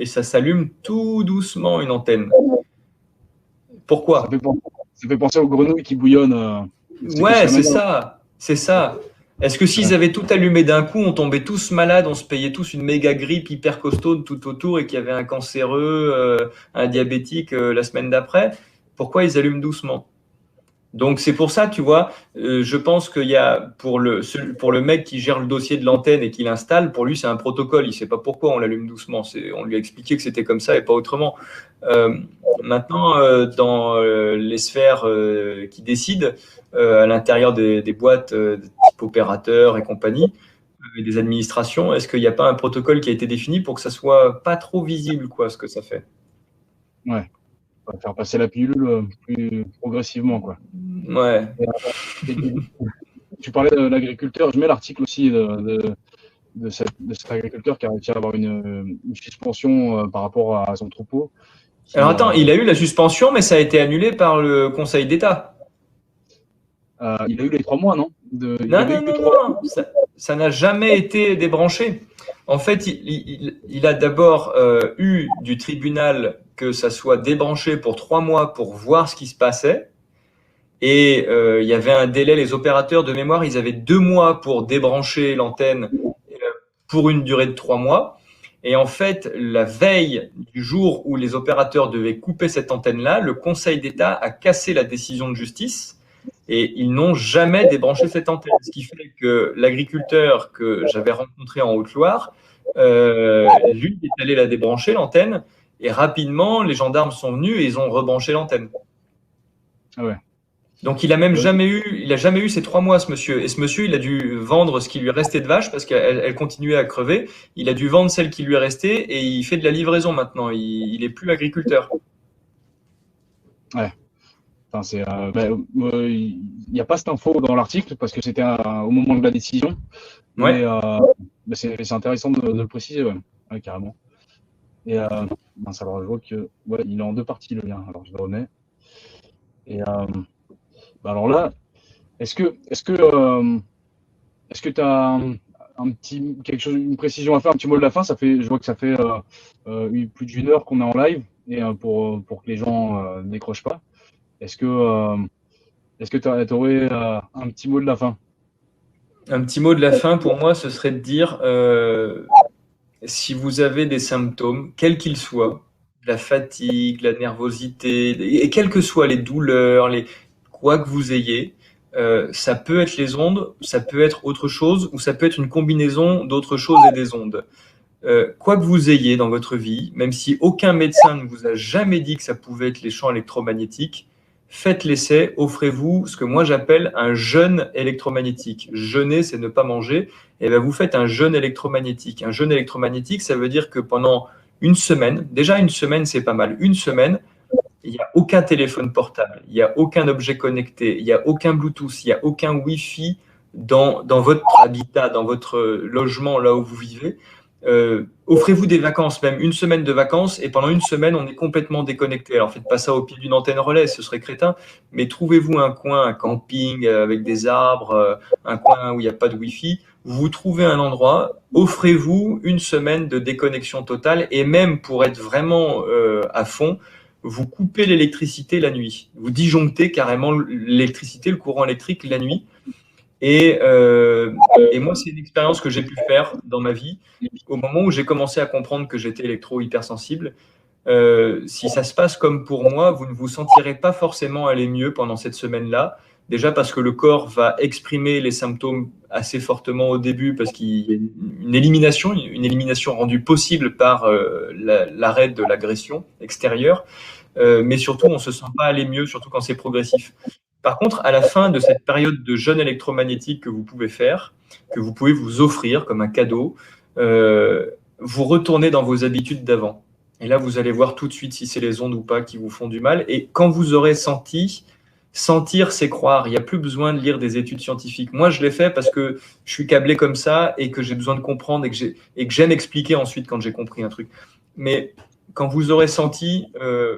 ça s'allume tout doucement une antenne. Pourquoi?
Ça fait penser aux grenouilles qui bouillonnent.
Ouais, c'est ça, c'est ça. Est-ce que s'ils avaient tout allumé d'un coup, on tombait tous malades, on se payait tous une méga grippe hyper costaud tout autour et qu'il y avait un cancéreux, un diabétique la semaine d'après? Pourquoi ils allument doucement? Donc c'est pour ça, tu vois, je pense qu'il y a pour le mec qui gère le dossier de l'antenne et qui l'installe, pour lui c'est un protocole, il sait pas pourquoi on l'allume doucement, on lui a expliqué que c'était comme ça et pas autrement. Maintenant, dans les sphères qui décident, à l'intérieur des boîtes type opérateurs et compagnie, et des administrations, est-ce qu'il n'y a pas un protocole qui a été défini pour que ça soit pas trop visible, quoi, ce que ça fait?
Ouais. On va faire passer la pilule plus progressivement, quoi.
Ouais.
Tu parlais de l'agriculteur. Je mets l'article aussi de cet agriculteur qui a réussi à avoir une suspension par rapport à son troupeau.
Alors attends, il a eu la suspension, mais ça a été annulé par le Conseil d'État.
Il a eu les 3 mois, non?
Non, ça n'a jamais été débranché. En fait, il a d'abord eu du tribunal que ça soit débranché pour 3 mois pour voir ce qui se passait. Et il y avait un délai, les opérateurs de mémoire, ils avaient 2 mois pour débrancher l'antenne pour une durée de 3 mois. Et en fait, la veille du jour où les opérateurs devaient couper cette antenne-là, le Conseil d'État a cassé la décision de justice et ils n'ont jamais débranché cette antenne. Ce qui fait que l'agriculteur que j'avais rencontré en Haute-Loire, lui, est allé la débrancher, l'antenne, et rapidement, les gendarmes sont venus et ils ont rebranché l'antenne.
Ah ouais.
Donc il a jamais eu ces 3 mois, ce monsieur. Et ce monsieur, il a dû vendre ce qui lui restait de vache parce qu'elle continuait à crever. Il a dû vendre celle qui lui est restée et il fait de la livraison maintenant. Il est plus agriculteur.
Ouais. Enfin, il n'y a pas cette info dans l'article parce que c'était au moment de la décision.
Ouais.
Mais c'est intéressant de le préciser, ouais, carrément. Et alors je vois que il est en 2 parties le lien. Alors je le remets. Et alors là, est-ce que tu as quelque chose, une précision à faire, un petit mot de la fin? Je vois que ça fait plus d'une heure qu'on est en live et pour que les gens ne décrochent pas. Est-ce que tu aurais un petit mot de la fin?
Un petit mot de la fin pour moi, ce serait de dire si vous avez des symptômes, quels qu'ils soient, la fatigue, la nervosité, et quelles que soient les douleurs, quoi que vous ayez, ça peut être les ondes, ça peut être autre chose, ou ça peut être une combinaison d'autres choses et des ondes. Quoi que vous ayez dans votre vie, même si aucun médecin ne vous a jamais dit que ça pouvait être les champs électromagnétiques, faites l'essai, offrez-vous ce que moi j'appelle un jeûne électromagnétique. Jeûner, c'est ne pas manger. Et bien vous faites un jeûne électromagnétique. Un jeûne électromagnétique, ça veut dire que pendant une semaine, déjà une semaine, c'est pas mal. Une semaine, il n'y a aucun téléphone portable, il n'y a aucun objet connecté, il n'y a aucun Bluetooth, il n'y a aucun Wi-Fi dans votre habitat, dans votre logement, là où vous vivez. Offrez-vous des vacances, même une semaine de vacances, et pendant une semaine, on est complètement déconnecté. Alors, faites pas ça au pied d'une antenne relais, ce serait crétin, mais trouvez-vous un coin, un camping avec des arbres, un coin où il n'y a pas de Wi-Fi. Vous trouvez un endroit, offrez-vous une semaine de déconnexion totale, et même pour être vraiment à fond, vous coupez l'électricité la nuit. Vous disjonctez carrément l'électricité, le courant électrique la nuit. Et moi, c'est une expérience que j'ai pu faire dans ma vie. Au moment où j'ai commencé à comprendre que j'étais électro-hypersensible, si ça se passe comme pour moi, vous ne vous sentirez pas forcément aller mieux pendant cette semaine-là. Déjà parce que le corps va exprimer les symptômes assez fortement au début parce qu'il y a une élimination rendue possible par l'arrêt de l'agression extérieure. Mais surtout, on ne se sent pas aller mieux, surtout quand c'est progressif. Par contre, à la fin de cette période de jeûne électromagnétique que vous pouvez faire, que vous pouvez vous offrir comme un cadeau, vous retournez dans vos habitudes d'avant. Et là, vous allez voir tout de suite si c'est les ondes ou pas qui vous font du mal. Et quand vous aurez senti, sentir, c'est croire. Il n'y a plus besoin de lire des études scientifiques. Moi, je l'ai fait parce que je suis câblé comme ça et que j'ai besoin de comprendre et que j'aime expliquer ensuite quand j'ai compris un truc. Mais quand vous aurez senti,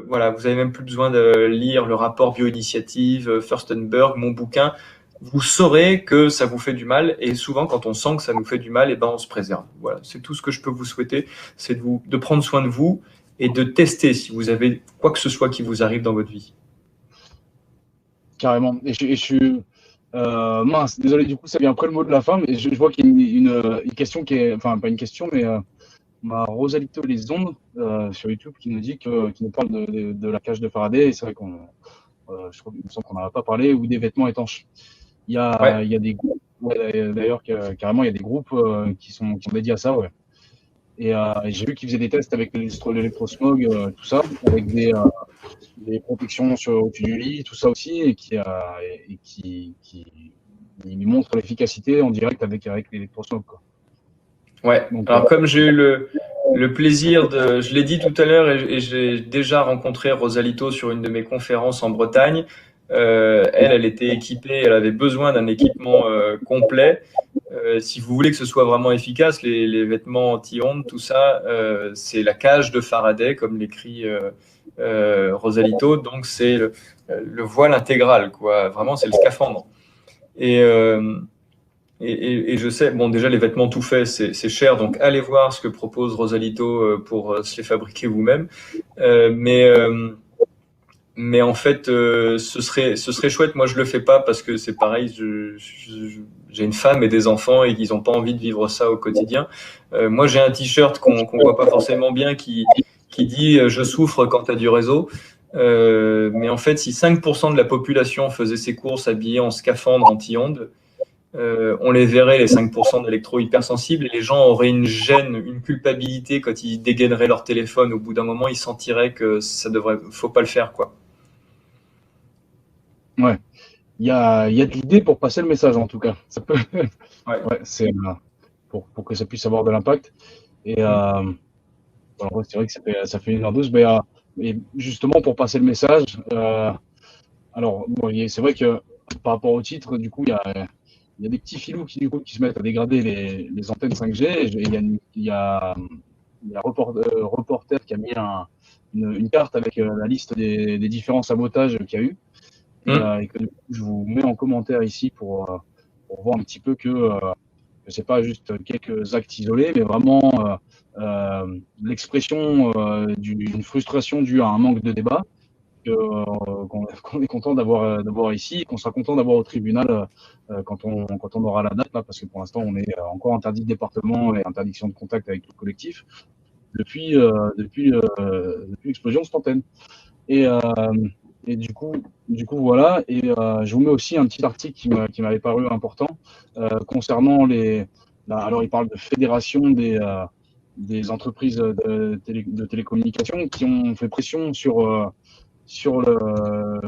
voilà, vous avez même plus besoin de lire le rapport Bioinitiative, Furstenberg, mon bouquin, vous saurez que ça vous fait du mal. Et souvent, quand on sent que ça nous fait du mal, et ben, on se préserve. Voilà, c'est tout ce que je peux vous souhaiter, c'est de prendre soin de vous et de tester si vous avez quoi que ce soit qui vous arrive dans votre vie.
Carrément. Et je suis mince, désolé, du coup, ça vient après le mot de la fin, mais je vois qu'il y a une question qui est, enfin, pas une question, mais Rosalito Les Ondes sur YouTube qui nous dit qui nous parle de la cage de Faraday. Et c'est vrai je crois, il me semble qu'on n'en a pas parlé, ou des vêtements étanches.
Ouais.
Il y a des groupes, ouais, d'ailleurs, carrément, il y a des groupes qui sont dédiés à ça, ouais. Et j'ai vu qu'ils faisaient des tests avec l'électrosmog, tout ça, avec des protections au-dessus du lit, tout ça aussi, et qui il montre l'efficacité en direct avec l'électrosmog, quoi.
Ouais.
Donc,
Alors comme j'ai eu le plaisir je l'ai dit tout à l'heure et j'ai déjà rencontré Rosalito sur une de mes conférences en Bretagne. Elle était équipée, elle avait besoin d'un équipement complet. Si vous voulez que ce soit vraiment efficace, les vêtements anti-ondes, tout ça, c'est la cage de Faraday, comme l'écrit Rosalito. Donc c'est le voile intégral, quoi. Vraiment, c'est le scaphandre. Et, euh, et je sais, bon, déjà les vêtements tout faits, c'est cher, donc allez voir ce que propose Rosalito pour se les fabriquer vous-même. Euh, mais euh, mais en fait, ce serait chouette. Moi, je le fais pas parce que c'est pareil. J'ai une femme et des enfants et qu'ils n'ont pas envie de vivre ça au quotidien. Moi, j'ai un t-shirt qu'on voit pas forcément bien qui dit je souffre quand tu as du réseau. Mais en fait, si 5% de la population faisait ses courses habillée en scaphandre anti-ondes, on les verrait, les 5% d'électro-hypersensibles, et les gens auraient une gêne, une culpabilité quand ils dégaineraient leur téléphone. Au bout d'un moment, ils sentiraient que faut pas le faire, quoi.
ouais, il y a de l'idée pour passer le message, en tout cas. Ça peut,
Ouais.
ouais, c'est pour que ça puisse avoir de l'impact. Et alors, ouais, c'est vrai que ça fait une heure douze, mais justement pour passer le message. Alors, bon, c'est vrai que par rapport au titre, du coup, il y a des petits filous qui se mettent à dégrader les antennes 5G. Et il y a Reporter qui a mis une carte avec la liste des différents sabotages qu'il y a eu. Et que du coup, je vous mets en commentaire ici pour voir un petit peu que c'est pas juste quelques actes isolés, mais vraiment l'expression d'une frustration due à un manque de débat qu'on est content d'avoir ici et qu'on sera content d'avoir au tribunal quand on aura la date, là, parce que pour l'instant, on est encore interdit de département et interdiction de contact avec le collectif depuis l'explosion de cette antenne. Et, euh, et du coup, voilà. Et je vous mets aussi un petit article qui m'avait paru important concernant alors, il parle de fédération des entreprises de télécommunications qui ont fait pression sur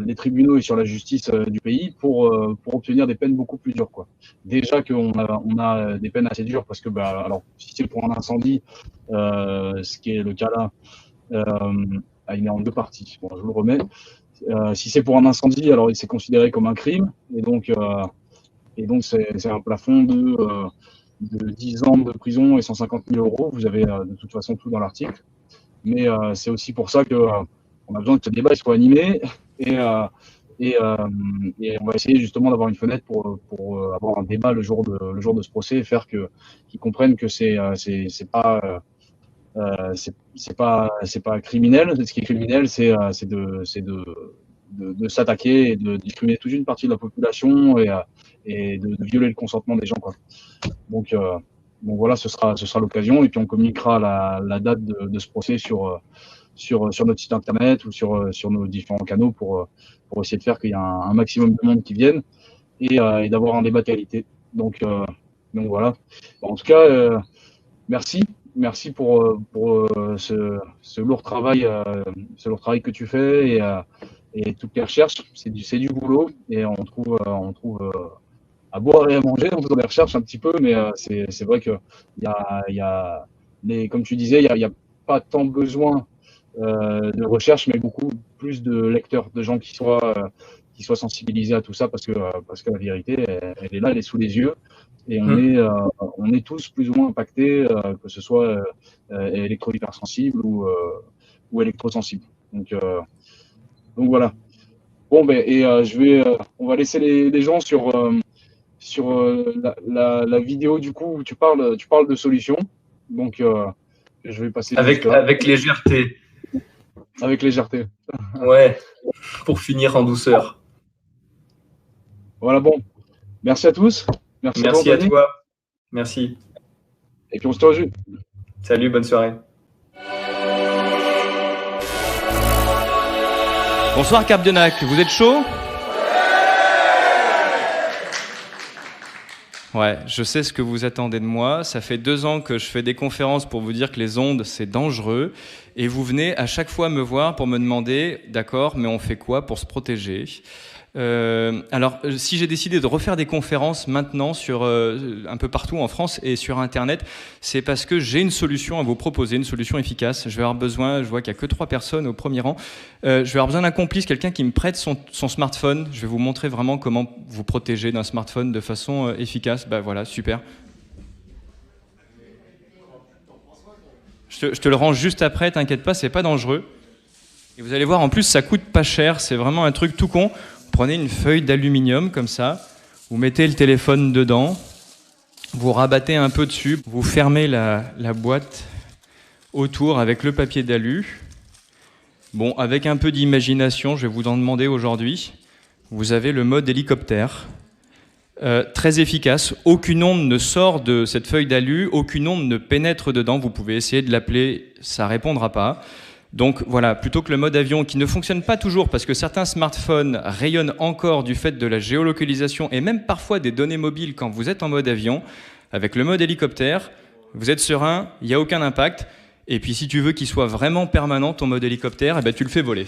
les tribunaux et sur la justice du pays pour obtenir des peines beaucoup plus dures, quoi. Déjà qu'on a des peines assez dures parce que, alors, si c'est pour un incendie, ce qui est le cas là, il est en deux parties. Bon, je vous le remets. Si c'est pour un incendie, alors c'est considéré comme un crime, et donc c'est un plafond de 10 ans de prison et 150 000 euros. Vous avez de toute façon tout dans l'article. Mais c'est aussi pour ça qu'on a besoin que ce débat soit animé et, euh, et, euh, et on va essayer justement d'avoir une fenêtre pour avoir un débat le jour de ce procès et faire qu'ils comprennent que c'est pas criminel. Ce qui est criminel, c'est de s'attaquer et de discriminer toute une partie de la population et de violer le consentement des gens, quoi. Donc voilà, ce sera l'occasion, et puis on communiquera la date de ce procès sur notre site internet ou sur nos différents canaux pour essayer de faire qu'il y ait un maximum de monde qui vienne et d'avoir un débat de qualité. Donc voilà. Bon, en tout cas, merci. Merci pour ce lourd travail que tu fais et toutes les recherches. C'est du boulot et on trouve à boire et à manger dans les recherches un petit peu, mais c'est vrai que comme tu disais, il y a pas tant besoin de recherche, mais beaucoup plus de lecteurs, de gens qui soient sensibilisés à tout ça, parce que la vérité, elle est là, elle est sous les yeux, et on est tous plus ou moins impactés, que ce soit électro-hypersensible ou électrosensibles. Donc voilà. Bon, ben, et on va laisser les gens sur la vidéo du coup où tu parles de solutions. Donc, je vais passer
avec légèreté.
Avec légèreté.
Ouais, pour finir en douceur.
Voilà, bon. Merci à tous.
Merci à toi. Merci.
Et puis on se tient au jus.
Salut, bonne soirée.
Bonsoir Carpionac, vous êtes chaud ? Ouais, je sais ce que vous attendez de moi. Ça fait 2 ans que je fais des conférences pour vous dire que les ondes, c'est dangereux. Et vous venez à chaque fois me voir pour me demander, d'accord, mais on fait quoi pour se protéger ? Alors, si j'ai décidé de refaire des conférences maintenant sur un peu partout en France et sur Internet, c'est parce que j'ai une solution à vous proposer, une solution efficace. Je vais avoir besoin, je vois qu'il n'y a que 3 personnes au premier rang, je vais avoir besoin d'un complice, quelqu'un qui me prête son smartphone. Je vais vous montrer vraiment comment vous protéger d'un smartphone de façon efficace. Bah voilà, super. Je te le rends juste après, t'inquiète pas, c'est pas dangereux. Et vous allez voir, en plus, ça coûte pas cher, c'est vraiment un truc tout con. Prenez une feuille d'aluminium comme ça, vous mettez le téléphone dedans, vous rabattez un peu dessus, vous fermez la boîte autour avec le papier d'alu. Bon, avec un peu d'imagination, je vais vous en demander aujourd'hui. Vous avez le mode hélicoptère, très efficace. Aucune onde ne sort de cette feuille d'alu, aucune onde ne pénètre dedans. Vous pouvez essayer de l'appeler, ça répondra pas. Donc voilà, plutôt que le mode avion qui ne fonctionne pas toujours parce que certains smartphones rayonnent encore du fait de la géolocalisation et même parfois des données mobiles quand vous êtes en mode avion, avec le mode hélicoptère, vous êtes serein, il n'y a aucun impact. Et puis si tu veux qu'il soit vraiment permanent ton mode hélicoptère, eh ben, tu le fais voler.